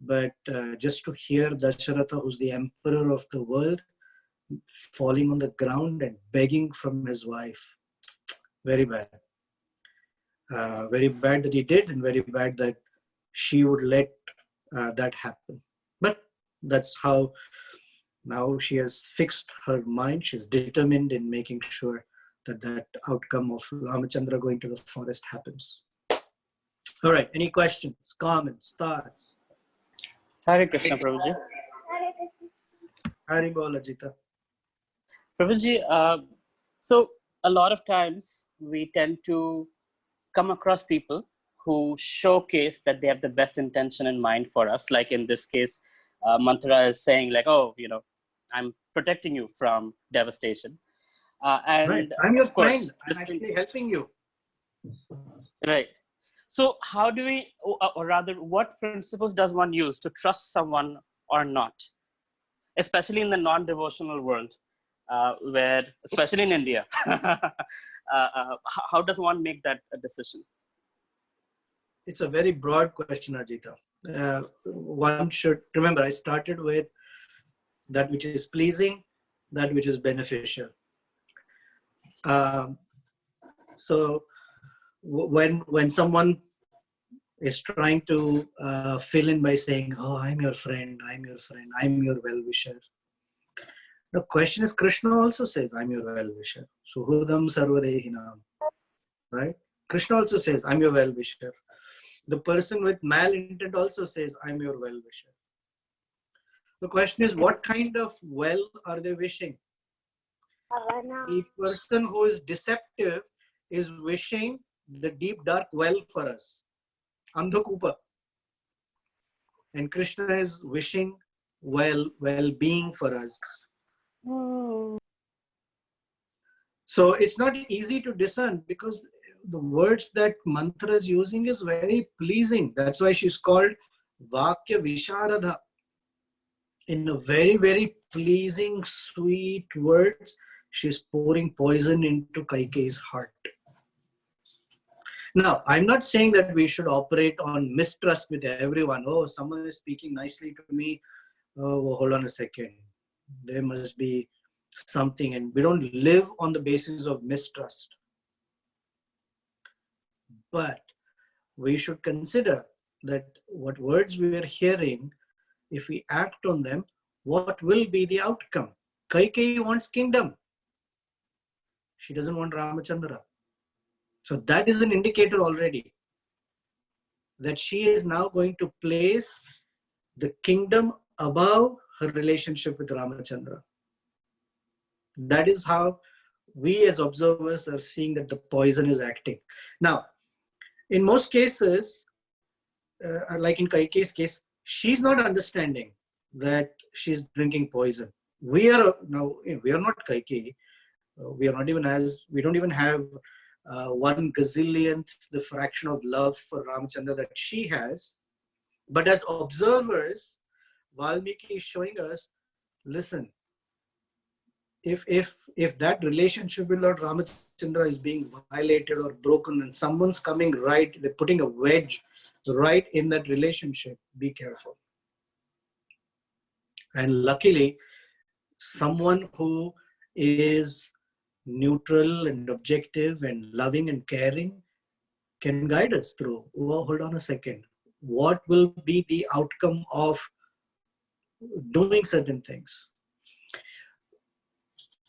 but just to hear Dasharatha, who's the emperor of the world, falling on the ground and begging from his wife. Very bad. Very bad that he did, and very bad that she would let that happen. But that's how now she has fixed her mind. She's determined in making sure that that outcome of Ramachandra going to the forest happens. All right, any questions, comments, thoughts? Hare Krishna, Prabhuji. Hari Bol, Ajita. Prabhuji, so a lot of times we tend to come across people who showcase that they have the best intention in mind for us. Like in this case, Manthra is saying like, oh, I'm protecting you from devastation. And right. I'm your course, friend. I'm actually helping you. Right. So how do we, or rather, what principles does one use to trust someone or not? Especially in the non-devotional world, where, especially in India, how does one make that decision? It's a very broad question, Ajita. One should remember, I started with that which is pleasing, that which is beneficial. So when someone is trying to fill in by saying, oh, I'm your friend, I'm your friend, I'm your well-wisher. The question is, Krishna also says, I'm your well-wisher. Suhudam sarvadehinam. Right? Krishna also says, I'm your well-wisher. The person with malintent also says, I'm your well-wisher. The question is, what kind of well are they wishing? The person who is deceptive is wishing the deep dark well for us, Andhakupa. And Krishna is wishing well-being for us. So it's not easy to discern because the words that Manthra is using is very pleasing. That's why she's called Vakya Visharadha. In a very, very pleasing, sweet words, she's pouring poison into Kaikeyi's heart. Now, I'm not saying that we should operate on mistrust with everyone. Oh, someone is speaking nicely to me. Oh, hold on a second. They must be something, and we don't live on the basis of mistrust. But we should consider that what words we are hearing, if we act on them, what will be the outcome? Kaikeyi wants kingdom. She doesn't want Ramachandra. So that is an indicator already that she is now going to place the kingdom above her relationship with Ramachandra. That is how we as observers are seeing that the poison is acting. Now, in most cases, like in Kaikeyi's case, she's not understanding that she's drinking poison. We are not Kaikeyi. We don't even have 1 gazillionth the fraction of love for Ramachandra that she has. But as observers, Valmiki is showing us, listen, if that relationship with Lord Ramachandra is being violated or broken, and someone's coming right, they're putting a wedge right in that relationship, be careful. And luckily, someone who is neutral and objective and loving and caring can guide us through. Oh, hold on a second. What will be the outcome of doing certain things?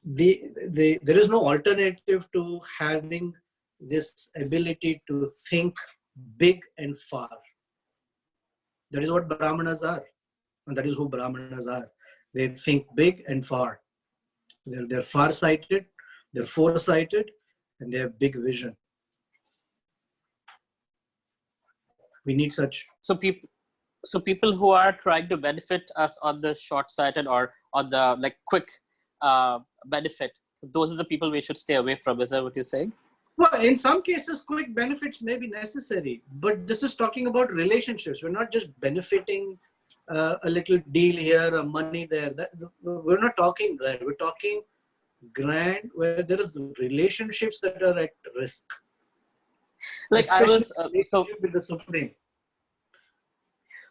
There is no alternative to having this ability to think big and far. That is what Brahmanas are. And that is who Brahmanas are. They think big and far. They're far-sighted, they're foresighted, and they have big vision. We need such. So people who are trying to benefit us on the short-sighted or on the like quick benefit, those are the people we should stay away from. Is that what you're saying? Well, in some cases, quick benefits may be necessary, but this is talking about relationships. We're not just benefiting a little deal here, a money there. We're not talking there. We're talking grand, where there is relationships that are at risk. Like I was so with the Supreme.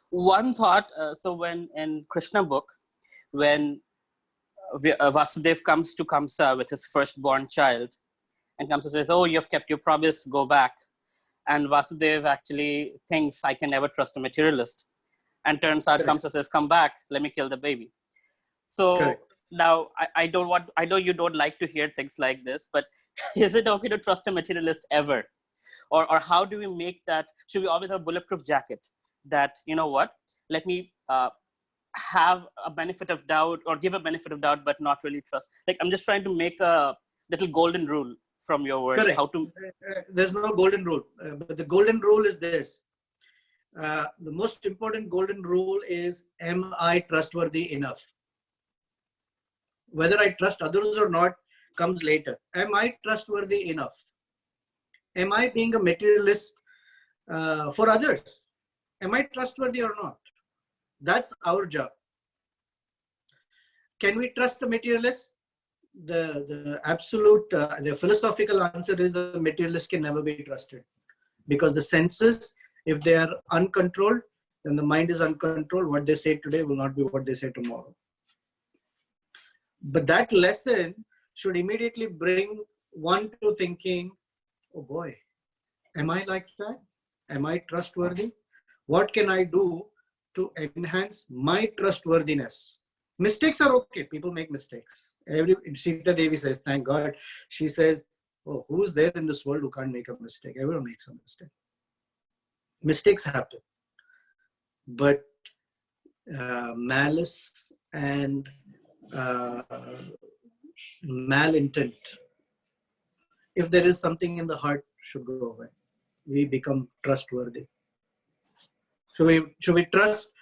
One thought. So when in Krishna book, when Vasudev comes to Kamsa with his firstborn child, and Kamsa says, "Oh, you have kept your promise. Go back." And Vasudev actually thinks, "I can never trust a materialist." And turns out, Correct. Kamsa says, "Come back. Let me kill the baby." So Correct. now I know you don't like to hear things like this, but is it okay to trust a materialist ever? Or how do we make that? Should we always have a bulletproof jacket that, you know what, let me have a benefit of doubt or give a benefit of doubt, but not really trust? Like, I'm just trying to make a little golden rule from your words. Correct. How to? There's no golden rule, but the golden rule is this. The most important golden rule is, am I trustworthy enough? Whether I trust others or not comes later. Am I trustworthy enough? Am I being a materialist for others? Am I trustworthy or not? That's our job. Can we trust the materialist? The absolute, the philosophical answer is the materialist can never be trusted, because the senses, if they are uncontrolled, then the mind is uncontrolled. What they say today will not be what they say tomorrow. But that lesson should immediately bring one to thinking, oh boy, am I like that? Am I trustworthy? What can I do to enhance my trustworthiness? Mistakes are okay. People make mistakes. Sita Devi says, thank God. She says, oh, who is there in this world who can't make a mistake? Everyone makes a mistake. Mistakes happen. But malice and malintent, if there is something in the heart, should go away. We become trustworthy. Should we trust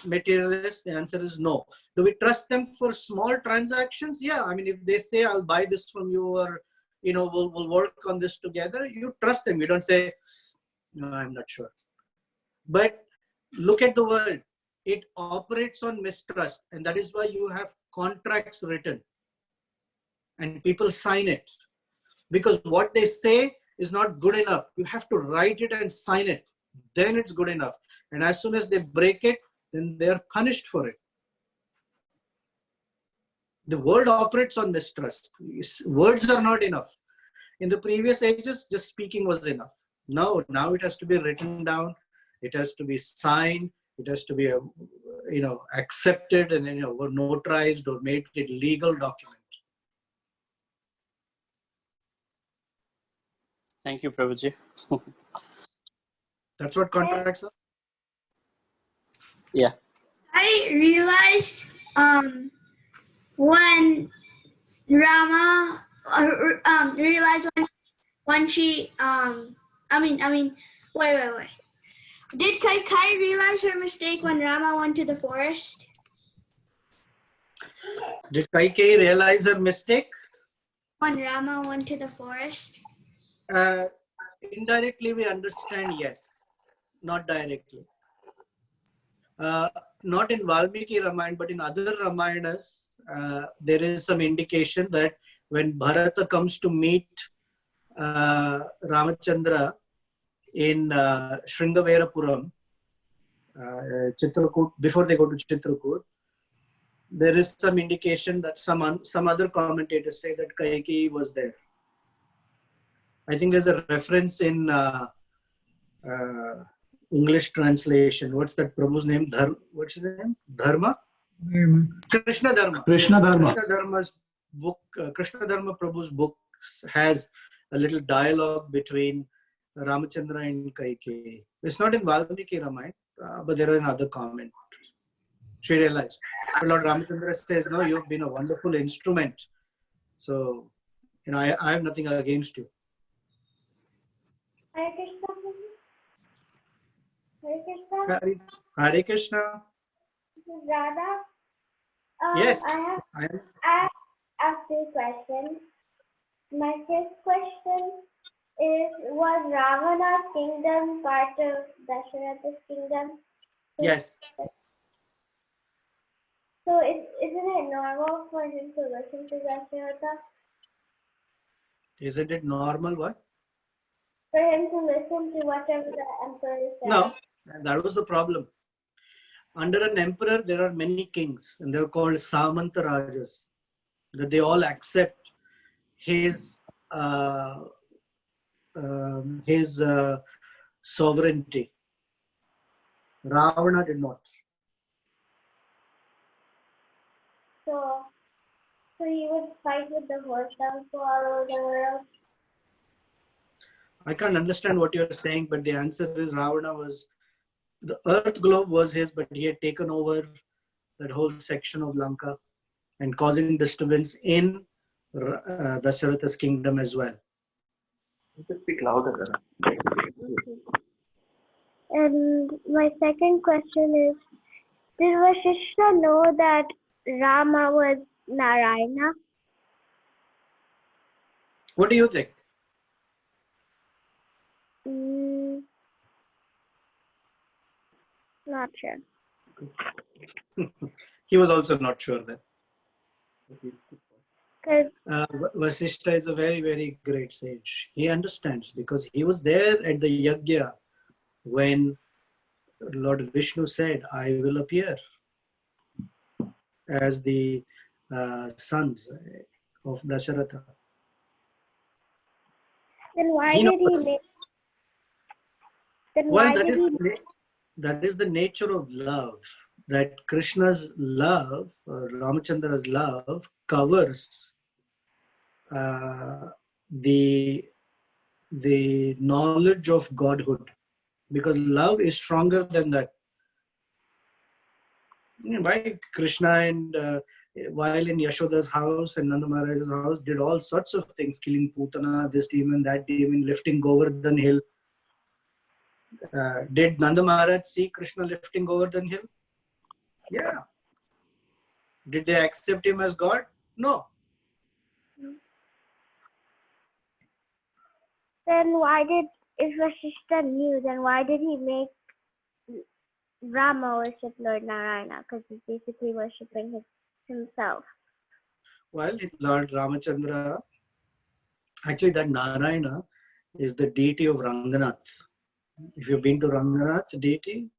materialists? The answer is no. Do we trust them for small transactions? Yeah, I mean, if they say, I'll buy this from you, or we'll work on this together, you trust them. You don't say, no, I'm not sure. But look at the world. It operates on mistrust, and that is why you have contracts written and people sign it, because what they say is not good enough. You have to write it and sign it. Then it's good enough. And as soon as they break it, then they're punished for it. The world operates on mistrust. Words are not enough. In the previous ages, just speaking was enough. Now it has to be written down. It has to be signed. It has to be, accepted and then, notarized or made a legal document. Thank you, Prabhuji. That's what contracts are. Yeah. I realized when Rama realized when she wait. Did Kai realize her mistake when Rama went to the forest? Did Kaikeyi realize her mistake? When Rama went to the forest? Indirectly, we understand yes, not directly. Not in Valmiki Ramayana, but in other Ramayanas, there is some indication that when Bharata comes to meet Ramachandra in Sringaverapuram, Chitrakoot, before they go to Chitrakoot, there is some indication that some other commentators say that Kaikeyi was there. I think there's a reference in English translation. What's that Prabhu's name? What's his name? Dharma? Krishna Dharma. Krishna Dharma. Krishna Dharma's book, Krishna Dharma Prabhu's books has a little dialogue between Ramachandra and Kaikeyi. It's not in Valmiki Ramayana, but there are in other comments. She realized. But Lord Ramachandra says, no, you've been a wonderful instrument. So, I have nothing against you. Hare Krishna. Hare Krishna. Hare Krishna. This is Radha. Yes. I have two questions. My first question is, was Ravana's kingdom part of Dasharatha's kingdom? Yes. So isn't it normal for him to listen to Dasharatha? Isn't it normal? What? For him to listen to whatever the emperor says? No, that was the problem. Under an emperor, there are many kings, and they're called Samanta Rajas. That they all accept his sovereignty. Ravana did not. So he would fight with the horse downfall all over the world? I can't understand what you're saying, but the answer is Ravana was, the earth globe was his, but he had taken over that whole section of Lanka and causing disturbance in Dasharatha's kingdom as well. Speak louder. And my second question is, did Vasishtha know that Rama was Narayana? What do you think? Not sure. He was also not sure then. Because Vasishtha is a very, very great sage. He understands because he was there at the yajna when Lord Vishnu said, I will appear as the sons of Dasharatha. then why He did he knows. make? Then Well, why did he? that is the nature of love. That Krishna's love, Ramachandra's love, covers the knowledge of Godhood, because love is stronger than that. Why Krishna and while in Yashoda's house and Nanda Maharaj's house did all sorts of things, killing Putana, this demon, that demon, lifting Govardhan hill. Did Nanda Maharaj see Krishna lifting Govardhan hill? Yeah. Did they accept him as God? No. Then why did, if Vasishtha knew, then why did he make Rama worship Lord Narayana? Because he's basically worshipping himself. Well, Lord Ramachandra, actually that Narayana is the deity of Ranganath. If you've been to Ranganath deity,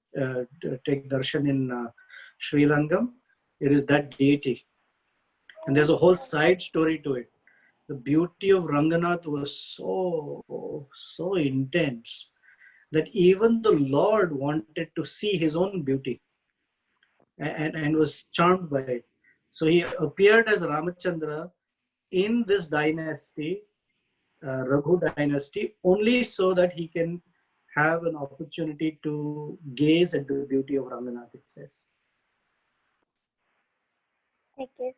take darshan in Sri Rangam, it is that deity. And there's a whole side story to it. The beauty of Ranganath was so intense that even the Lord wanted to see his own beauty and was charmed by it. So he appeared as Ramachandra in this dynasty, Raghu dynasty, only so that he can have an opportunity to gaze at the beauty of Ranganath, it says. Thank you.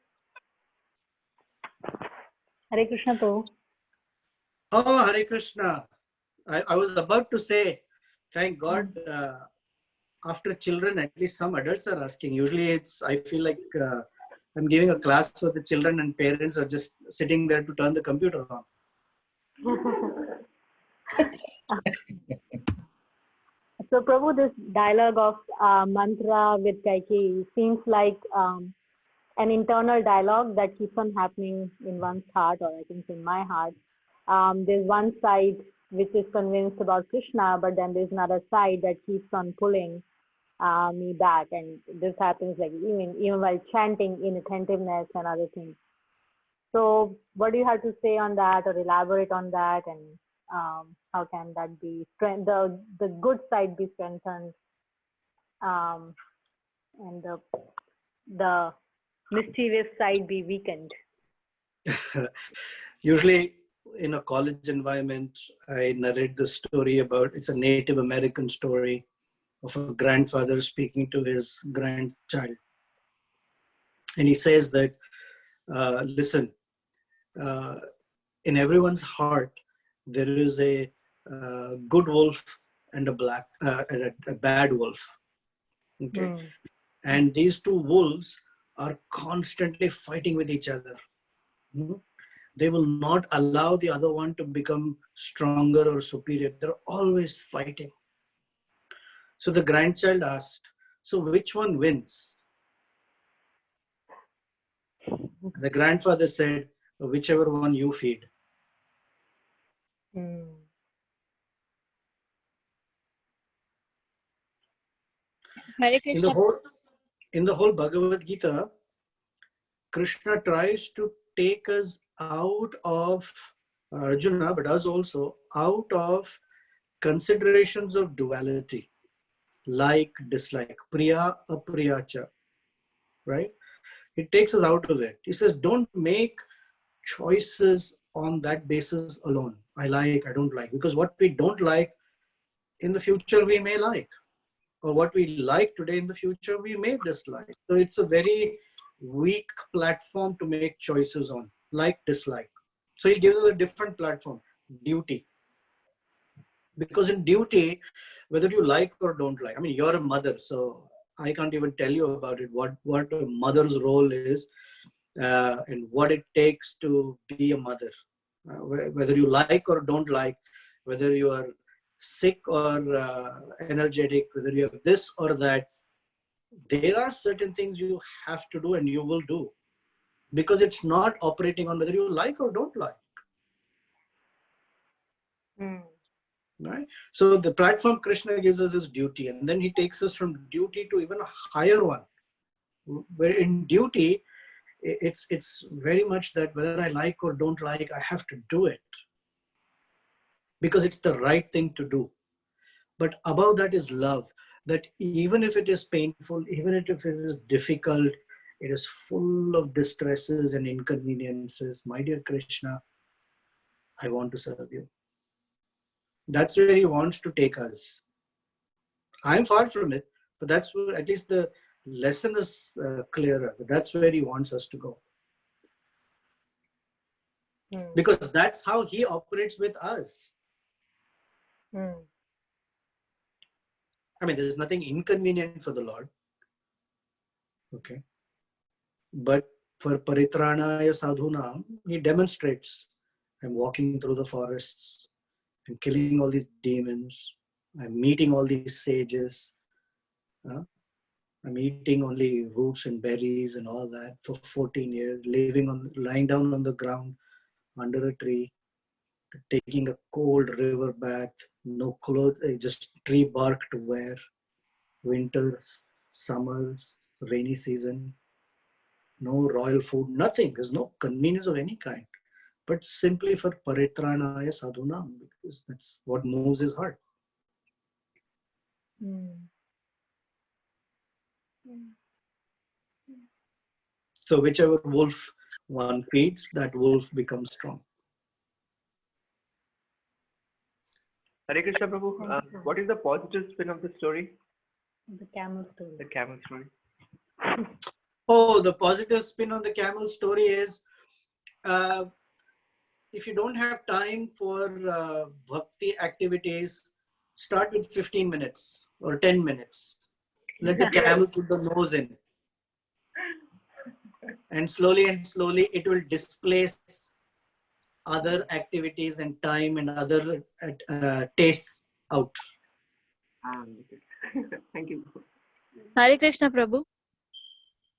Hare Krishna Prabhu. Oh, Hare Krishna. I was about to say, thank God, after children, at least some adults are asking. Usually I feel like I'm giving a class for the children and parents are just sitting there to turn the computer on. So Prabhu, this dialogue of Manthra with Kaikeyi seems like an internal dialogue that keeps on happening in one's heart, or I think in my heart. There's one side which is convinced about Krishna, but then there's another side that keeps on pulling me back. And this happens like even while chanting, inattentiveness and other things. So what do you have to say on that, or elaborate on that, and how can that be the good side be strengthened, and the mischievous side be weakened? Usually in a college environment, I narrate the story about, it's a Native American story of a grandfather speaking to his grandchild. And he says that, listen, in everyone's heart, there is a good wolf and a bad wolf. Okay. And these two wolves are constantly fighting with each other. They will not allow the other one to become stronger or superior. They're always fighting. So the grandchild asked, so which one wins? The grandfather said, whichever one you feed. Hare Krishna. In the whole Bhagavad Gita, Krishna tries to take us out of, Arjuna, but us also, out of considerations of duality, like, dislike, priya, apriyacha, right? He takes us out of it. He says, don't make choices on that basis alone. I like, I don't like, because what we don't like, in the future we may like, or what we like today, in the future we may dislike. So it's a very weak platform to make choices on, like, dislike. So he gives us a different platform, duty. Because in duty, whether you like or don't like, I mean, you're a mother, so I can't even tell you about it, what a mother's role is, and what it takes to be a mother. Whether you like or don't like, whether you are sick or energetic, whether you have this or that, there are certain things you have to do and you will do, because it's not operating on whether you like or don't like. Right? So the platform Krishna gives us is duty, and then he takes us from duty to even a higher one, where in duty, it's very much that whether I like or don't like, I have to do it because it's the right thing to do. But above that is love, that even if it is painful, even if it is difficult, it is full of distresses and inconveniences. My dear Krishna, I want to serve you. That's where he wants to take us. I'm far from it, but that's where at least the lesson is clearer. But that's where he wants us to go. Because that's how he operates with us. I mean, there's nothing inconvenient for the Lord. Okay. But for Paritranaya Sadhunam, he demonstrates. I'm walking through the forests. I'm killing all these demons. I'm meeting all these sages. I'm eating only roots and berries and all that for 14 years, lying down on the ground under a tree, taking a cold river bath, no clothes, just tree bark to wear, winters, summers, rainy season. no royal food, nothing. There's no convenience of any kind. But simply for paritranaya sadhunam, because that's what moves his heart. So whichever wolf one feeds, that wolf becomes strong. Hare Krishna Prabhu, what is the positive spin of the story? The camel story. The camel story. Oh, the positive spin on the camel story is, if you don't have time for bhakti activities, start with 15 minutes or 10 minutes. Let the camel put the nose in. And slowly it will displace other activities and time and other tastes out. Thank you. Hare Krishna Prabhu.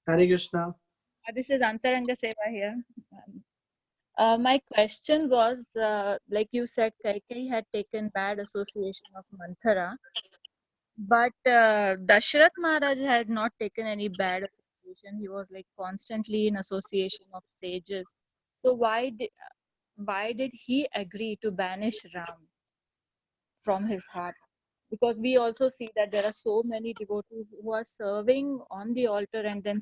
Hare Krishna. This is Antaranga Seva here. My question was, like you said, Kaikeyi had taken bad association of Manthara, but Dasharath Maharaj had not taken any bad association. He was like constantly in association of sages. So why did he agree to banish Ram from his heart? Because we also see that there are so many devotees who are serving on the altar and then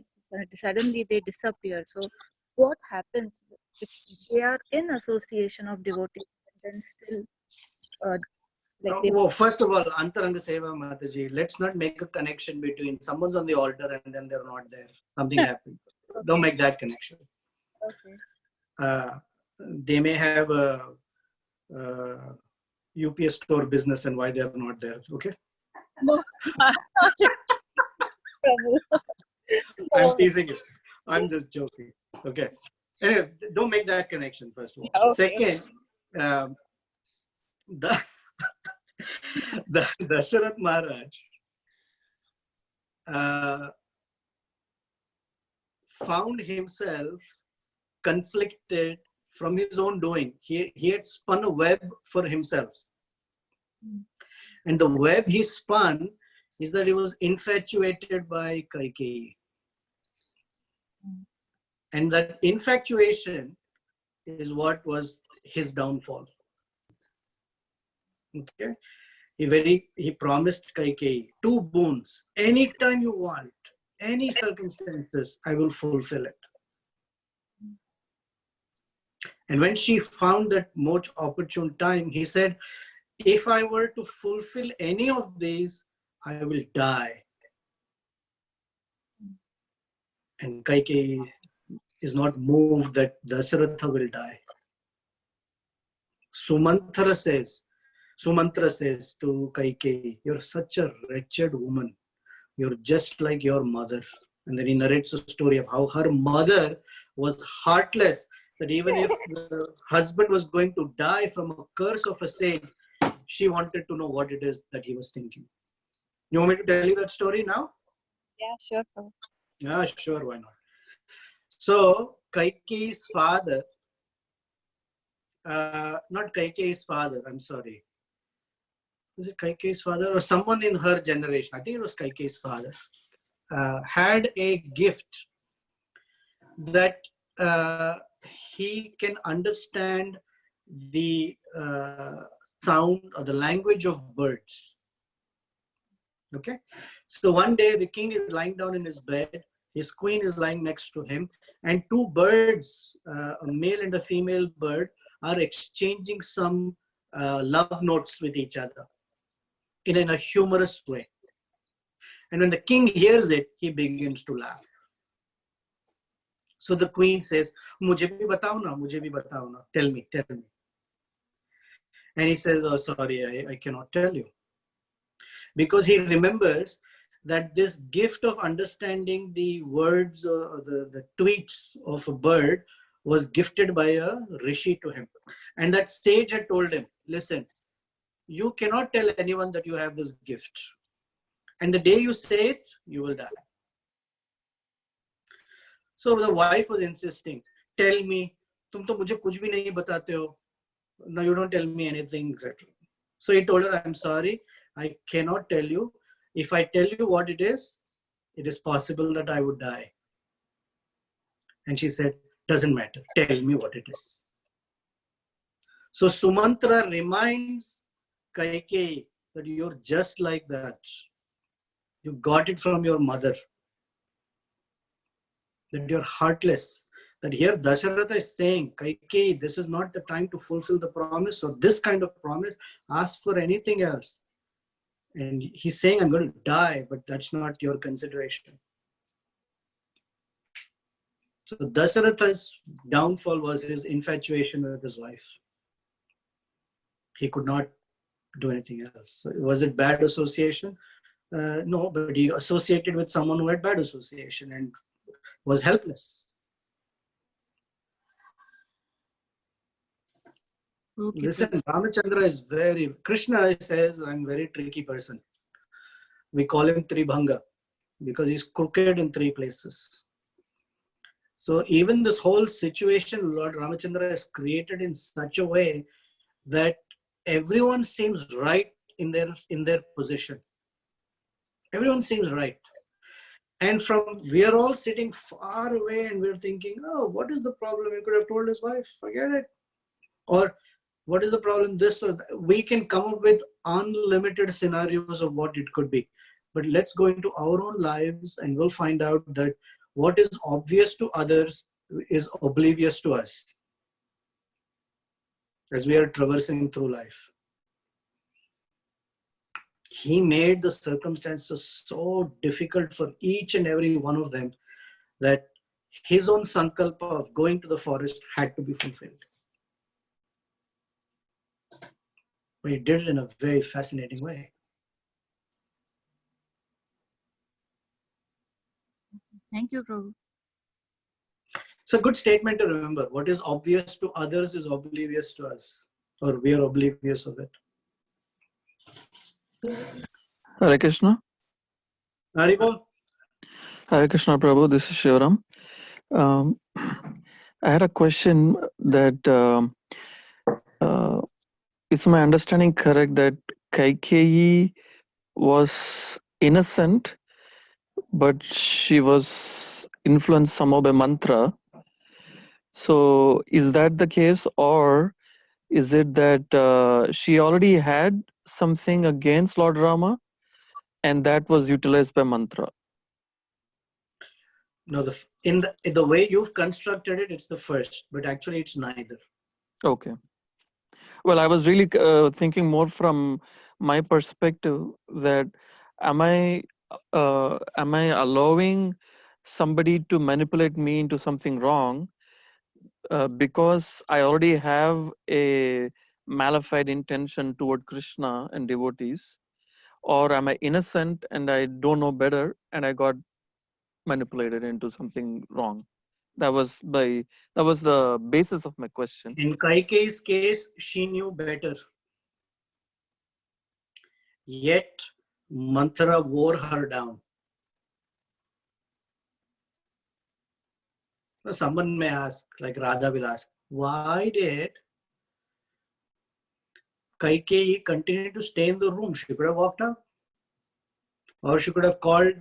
suddenly they disappear. So what happens if they are in association of devotees and then still Well, first of all, Antaranga Seva Mataji, let's not make a connection between someone's on the altar and then they're not there. Something happened. Okay. Don't make that connection. Okay. They may have a UPS store business and why they're not there. Okay. No. I'm teasing you. I'm just joking. Okay. Anyway, don't make that connection, first of all. Okay. Second, the Dasharath Maharaj found himself conflicted from his own doing. He had spun a web for himself. And the web he spun is that he was infatuated by Kaikeyi. And that infatuation is what was his downfall. Okay. He promised Kaikeyi 2 boons. Anytime you want, any circumstances, I will fulfill it. And when she found that most opportune time, he said, if I were to fulfill any of these, I will die. And Kaikeyi is not moved that Dasharatha will die. Sumantra says to Kaikeyi, you're such a wretched woman. You're just like your mother. And then he narrates a story of how her mother was heartless, that even if the husband was going to die from a curse of a sage, she wanted to know what it is that he was thinking. You want me to tell you that story now? Yeah, sure. Prabhu. Yeah, sure, why not? So, Kaikeyi's father, not Kaikeyi's father, I'm sorry. Was it Kaikeyi's father or someone in her generation? I think it was Kaikeyi's father. Had a gift that he can understand the sound or the language of birds. Okay, so one day the king is lying down in his bed, his queen is lying next to him, and 2 birds, a male and a female bird, are exchanging some love notes with each other in a humorous way. And when the king hears it, he begins to laugh. So the queen says, "Mujhe bhi batao na, tell me. And he says, oh, sorry, I cannot tell you. Because he remembers that this gift of understanding the words or the tweets of a bird was gifted by a rishi to him. And that sage had told him, listen, you cannot tell anyone that you have this gift. And the day you say it, you will die. So the wife was insisting, tell me, tum to mujhe kuch bhi nahi batate ho. No, you don't tell me anything exactly. So he told her, I'm sorry, I cannot tell you. If I tell you what it is possible that I would die. And she said, doesn't matter. Tell me what it is. So Sumantra reminds Kaikeyi that you're just like that. You got it from your mother. That you're heartless. That here Dasharatha is saying, Kaikeyi, this is not the time to fulfill the promise or this kind of promise. Ask for anything else. And he's saying, I'm going to die, but that's not your consideration. So Dasharatha's downfall was his infatuation with his wife. He could not do anything else. So was it bad association? No, but he associated with someone who had bad association and was helpless. Okay, Listen, Ramachandra is Krishna says, I'm a very tricky person. We call him Tribhanga because he's crooked in 3 places. So even this whole situation, Lord Ramachandra has created in such a way that everyone seems right in their position. Everyone seems right. And we are all sitting far away and we're thinking, oh, what is the problem? He could have told his wife, forget it. Or what is the problem? This or that. We can come up with unlimited scenarios of what it could be. But let's go into our own lives and we'll find out that what is obvious to others is oblivious to us as we are traversing through life. He made the circumstances so difficult for each and every one of them that his own sankalpa of going to the forest had to be fulfilled. But he did it in a very fascinating way. Thank you, Prabhu. It's a good statement to remember. What is obvious to others is oblivious to us, or we are oblivious of it. Hare Krishna. Haribol? Hare Krishna Prabhu, this is Shivaram. I had a question that is my understanding correct that Kaikeyi was innocent, but she was influenced somehow by Manthra. So is that the case, or is it that she already had something against Lord Rama and that was utilized by Manthra? No, in the way you've constructed it, it's the first, but actually it's neither. Okay. Well, I was really thinking more from my perspective that am I allowing somebody to manipulate me into something wrong because I already have a malified intention toward Krishna and devotees, or am I innocent and I don't know better and I got manipulated into something wrong? That was the basis of my question. In Kaikeyi's case, she knew better. Yet, Manthra wore her down. Now, someone may ask, like Radha will ask, why did Kaikeyi continue to stay in the room? She could have walked out. Or she could have called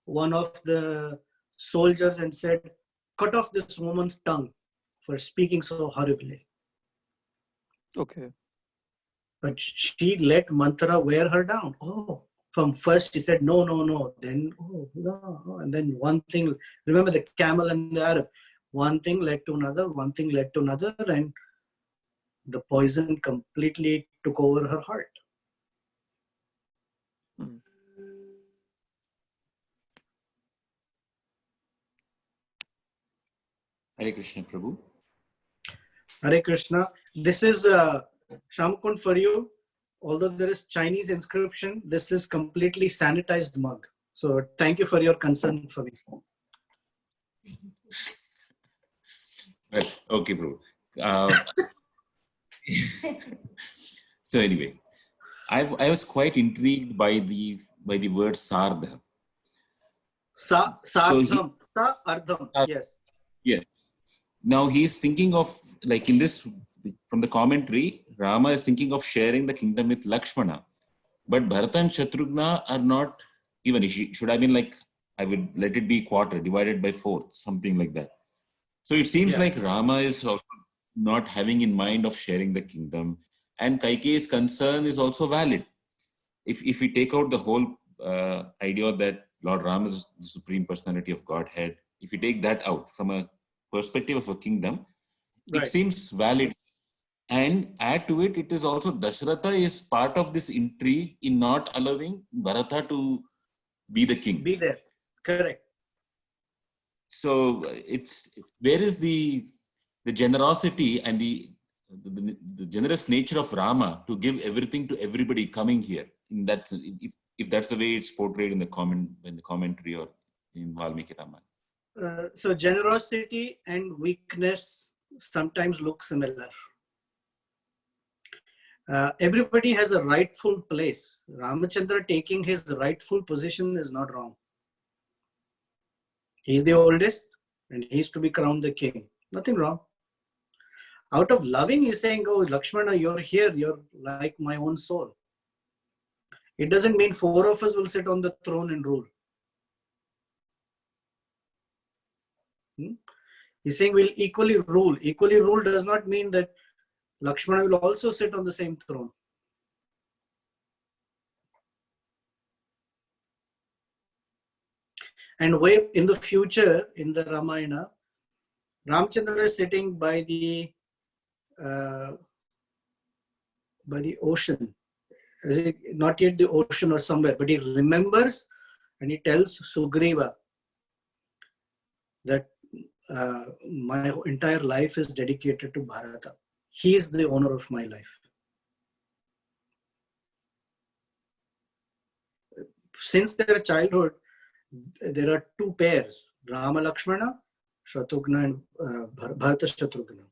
one of the soldiers and said, cut off this woman's tongue for speaking so horribly. Okay. But she let Manthra wear her down. Oh, from first she said, no, no, no. Then, oh, no. And then one thing, remember the camel and the Arab. One thing led to another, one thing led to another, and the poison completely took over her heart. Hmm. Hare Krishna Prabhu. Hare Krishna. This is Shamkund for you. Although there is Chinese inscription, this is completely sanitized mug. So thank you for your concern for me. Well, okay, Prabhu. So anyway, I was quite intrigued by the word Sardha. Sardham. Ardham. Yes. Yes. Now he's thinking of, like in this, from the commentary, Rama is thinking of sharing the kingdom with Lakshmana. But Bharata and Shatrughna are not even. Should have been like, I would let it be quarter, divided by fourth, something like that. So it seems Yeah. like Rama is also not having in mind of sharing the kingdom, and Kaikeyi's concern is also valid. If we take out the whole idea that Lord Ram is the supreme personality of Godhead, if we take that out from a perspective of a kingdom, Right. it seems valid. And add to it, it is also Dashratha is part of this intrigue in not allowing Bharata to be the king. Be there. Correct. So it's where is the generosity and the generous nature of Rama to give everything to everybody coming here. In that, if that's the way it's portrayed in the commentary or in Valmiki Ramayana. So generosity and weakness sometimes look similar. Everybody has a rightful place. Ramachandra taking his rightful position is not wrong. He's the oldest and he's to be crowned the king. Nothing wrong. Out of loving, he's saying, oh, Lakshmana, you're here. You're like my own soul. It doesn't mean 4 of us will sit on the throne and rule. He's saying we'll equally rule. Equally rule does not mean that Lakshmana will also sit on the same throne. And way in the future, in the Ramayana, Ramchandra is sitting by the ocean. Not yet the ocean or somewhere, but he remembers and he tells Sugriva that my entire life is dedicated to Bharata. He is the owner of my life. Since their childhood, there are 2 pairs, Rama Lakshmana, Shatrughna and Bharata Shatrughna.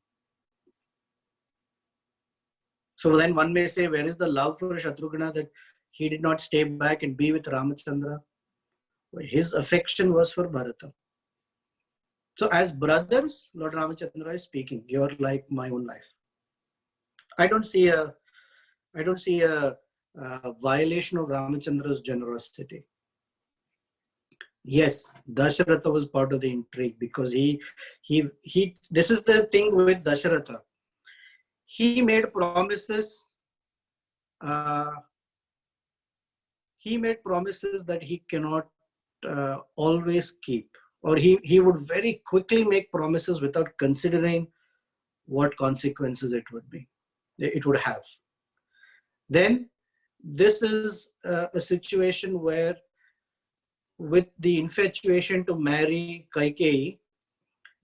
So then one may say, where is the love for Shatrughna that he did not stay back and be with Ramachandra? His affection was for Bharata. So as brothers, Lord Ramachandra is speaking, you're like my own life. I don't see a violation of Ramachandra's generosity. Yes, Dasharatha was part of the intrigue because he this is the thing with Dasharatha. He made promises. He made promises that he cannot always keep, or he would very quickly make promises without considering what consequences it would have. Then this is a situation where, with the infatuation to marry Kaikeyi,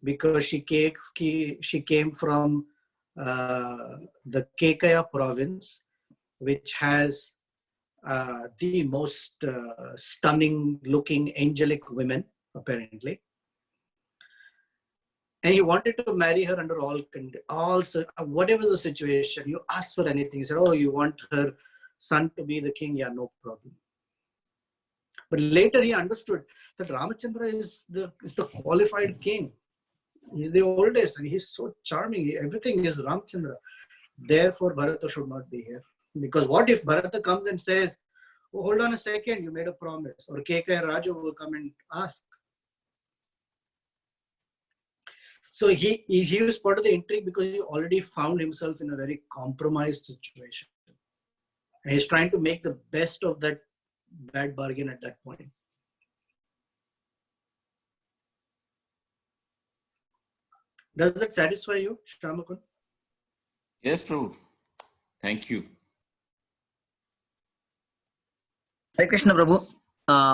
because she came from the Kekaya province, which has the most stunning looking angelic women, apparently. And he wanted to marry her under all whatever the situation. You ask for anything. He said, oh, you want her son to be the king? Yeah, no problem. But later he understood that Ramachandra is the qualified king. He's the oldest and he's so charming. Everything is Ramachandra. Therefore, Bharata should not be here. Because what if Bharata comes and says, oh, hold on a second, you made a promise. Or Kekaya Raju will come and ask. So he was part of the intrigue because he already found himself in a very compromised situation. And he's trying to make the best of that bad bargain at that point. Does that satisfy you, Shyamakun? Yes, Prabhu. Thank you. Hare Krishna, Prabhu.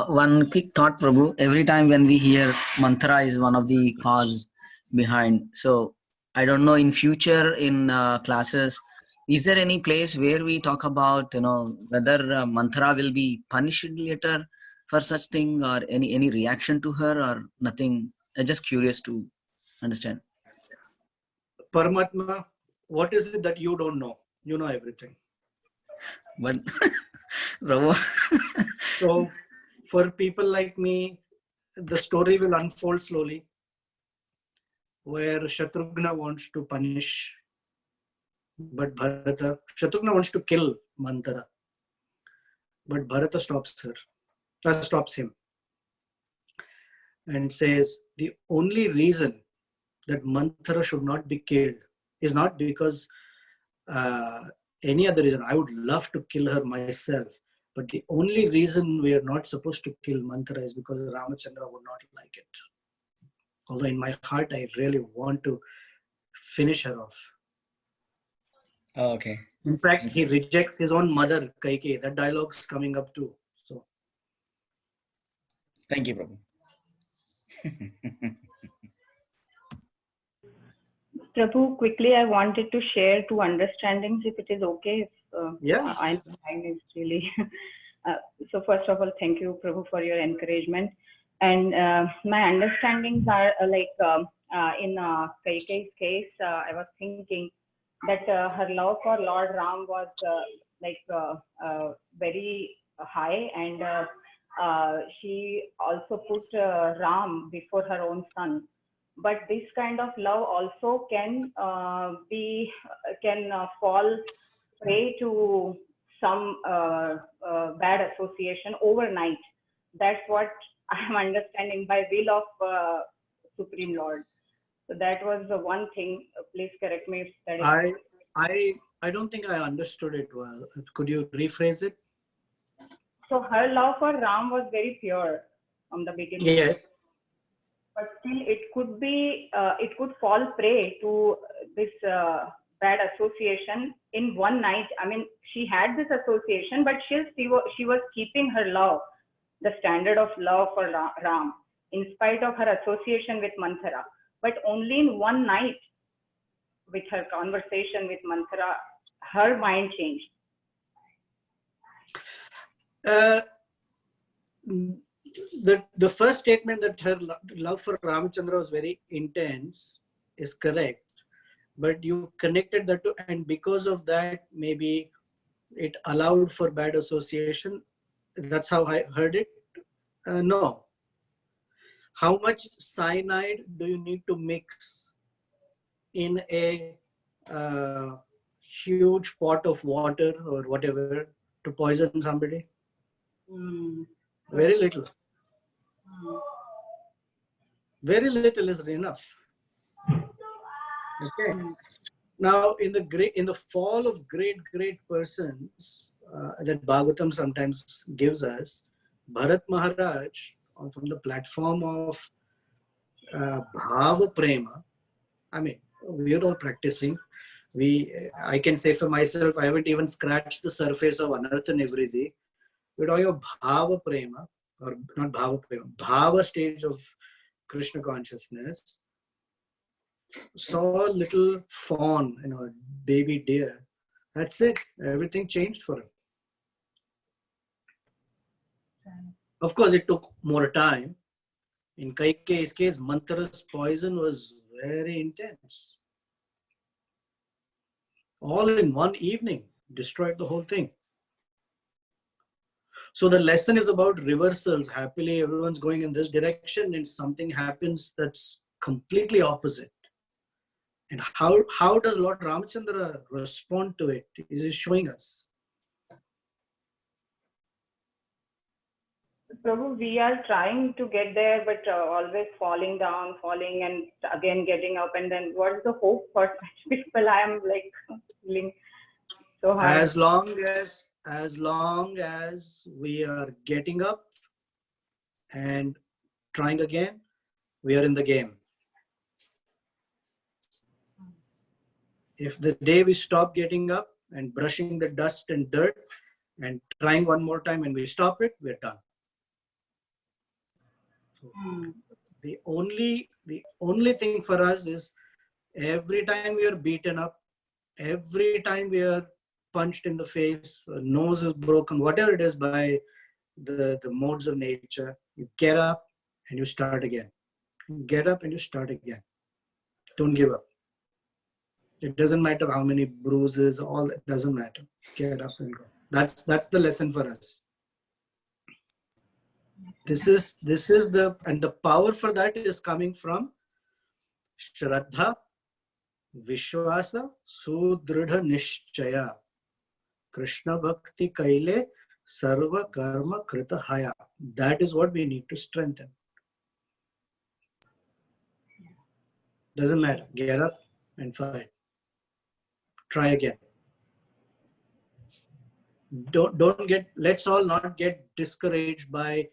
One quick thought, Prabhu. Every time when we hear Manthra is one of the cause behind. So I don't know in future in classes, is there any place where we talk about, whether Manthra will be punished later for such thing, or any reaction to her, or nothing? I'm just curious to understand. Paramatma, what is it that you don't know? You know everything. But Prabhu. So for people like me, the story will unfold slowly, where Shatrughna wants to punish, but Shatrughna wants to kill Manthara, but Bharata stops him and says, the only reason that Manthra should not be killed is not because any other reason. I would love to kill her myself, but the only reason we are not supposed to kill Manthra is because Ramachandra would not like it. Although in my heart, I really want to finish her off. Okay. In fact, he rejects his own mother, Kaikeyi. That dialogue's coming up too. So, Thank you, Prabhu. Prabhu, quickly, I wanted to share two understandings, if it is okay. yeah. I'm time is really. So first of all, thank you, Prabhu, for your encouragement. And my understandings are in Kaikeyi's case, I was thinking that her love for Lord Ram was very high, and she also put Ram before her own son. But this kind of love also can fall prey to some bad association overnight. That's what I'm understanding by will of Supreme Lord. So that was the one thing. Please correct me if that is. I don't think I understood it well. Could you rephrase it? So her love for Ram was very pure from the beginning. Yes. But still, it could fall prey to this bad association in one night. I mean, she had this association, but she was keeping her love, the standard of love for Ram, in spite of her association with Manthara. But only in one night, with her conversation with Manthara, her mind changed. The first statement that her love for Ramachandra was very intense is correct, but you connected that to, and because of that, maybe it allowed for bad association. That's how I heard it. No. How much cyanide do you need to mix in a huge pot of water or whatever to poison somebody? Very little. Very little is enough. Okay. Now, in the fall of great persons that Bhagavatam sometimes gives us, Bharat Maharaj, from the platform of Bhava Prema, I mean, we are all practicing. I can say for myself, I haven't even scratched the surface of Anartha Nivriti. We're talking of Bhava Prema, or not Bhava Prema, Bhava stage of Krishna consciousness. Saw a little fawn, baby deer. That's it. Everything changed for him. Of course, it took more time. In Kaikeyi's case, Manthara's poison was very intense. All in one evening, destroyed the whole thing. So the lesson is about reversals. Happily, everyone's going in this direction, and something happens that's completely opposite. And how does Lord Ramachandra respond to it? Is he showing us? Prabhu, we are trying to get there, but always falling, and again getting up. And then what's the hope for such people? I am like feeling so hard. As long as we are getting up and trying again, we are in the game. If the day we stop getting up and brushing the dust and dirt and trying one more time and we stop it, we're done. So the only thing for us is every time we are beaten up, every time we are punched in the face, nose is broken, whatever it is by the modes of nature, you get up and you start again. You get up and you start again. Don't give up. It doesn't matter how many bruises, all that doesn't matter. Get up and go. That's the lesson for us. This is the power for that is coming from Shraddha, Vishwasa, Sudridha Nishchaya, Krishna Bhakti Kaile, Sarva Karma Krita Haya. That is what we need to strengthen. Doesn't matter. Get up and fight. Try again. Don't get. Let's all not get discouraged by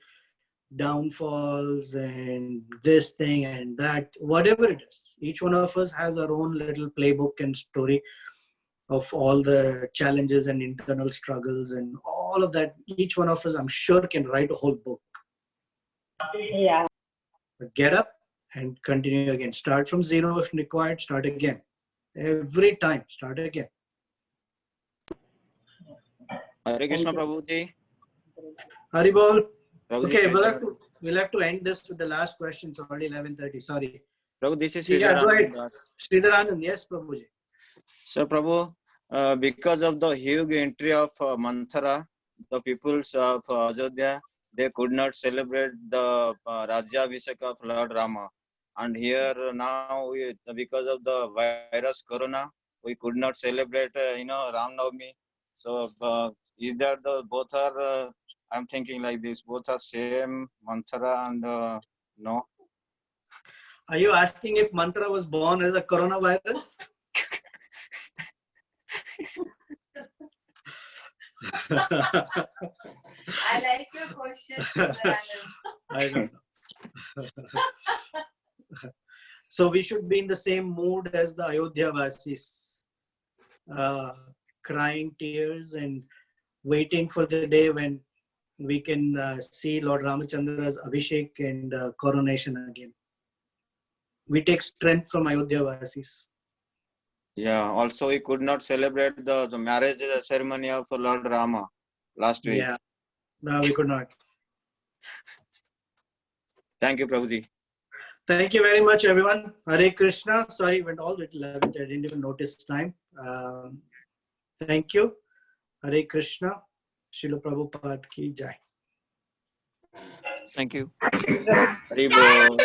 downfalls and this thing and that. Whatever it is, each one of us has our own little playbook and story of all the challenges and internal struggles and all of that. Each one of us, I'm sure, can write a whole book. Yeah. But get up and continue again. Start from zero if required. Start again. Every time, start again. Hare Krishna Prabhuji. Haribol. Prabhuji, Okay, Sridhar. we'll have to end this with the last question. It's already 11:30. Sorry. Prabhu, this is Yeah, go ahead. Sridhar. Sridhar Anand. Yes, Prabhuji. So Prabhu, because of the huge entry of Manthra, the peoples of Ajodhya, they could not celebrate the Rajyabhishek of Lord Rama. And here now, because of the virus Corona, we could not celebrate, Ram Navami. So either the both are, I'm thinking like this, both are same Manthra and no. Are you asking if Manthra was born as a coronavirus? I like your question, Sridhar Anand. I don't know. So we should be in the same mood as the Ayodhya Vasis, crying tears and waiting for the day when we can see Lord Ramachandra's Abhishek and coronation again. We take strength from Ayodhya Vasis. Yeah, also we could not celebrate the marriage ceremony of Lord Rama last week. Yeah, no, we could not. Thank you, Prabhuji. Thank you very much, everyone. Hare Krishna. Sorry, went all the way to 11. I didn't even notice time. Thank you. Hare Krishna. Srila Prabhupada ki jai. Thank you. Haribol.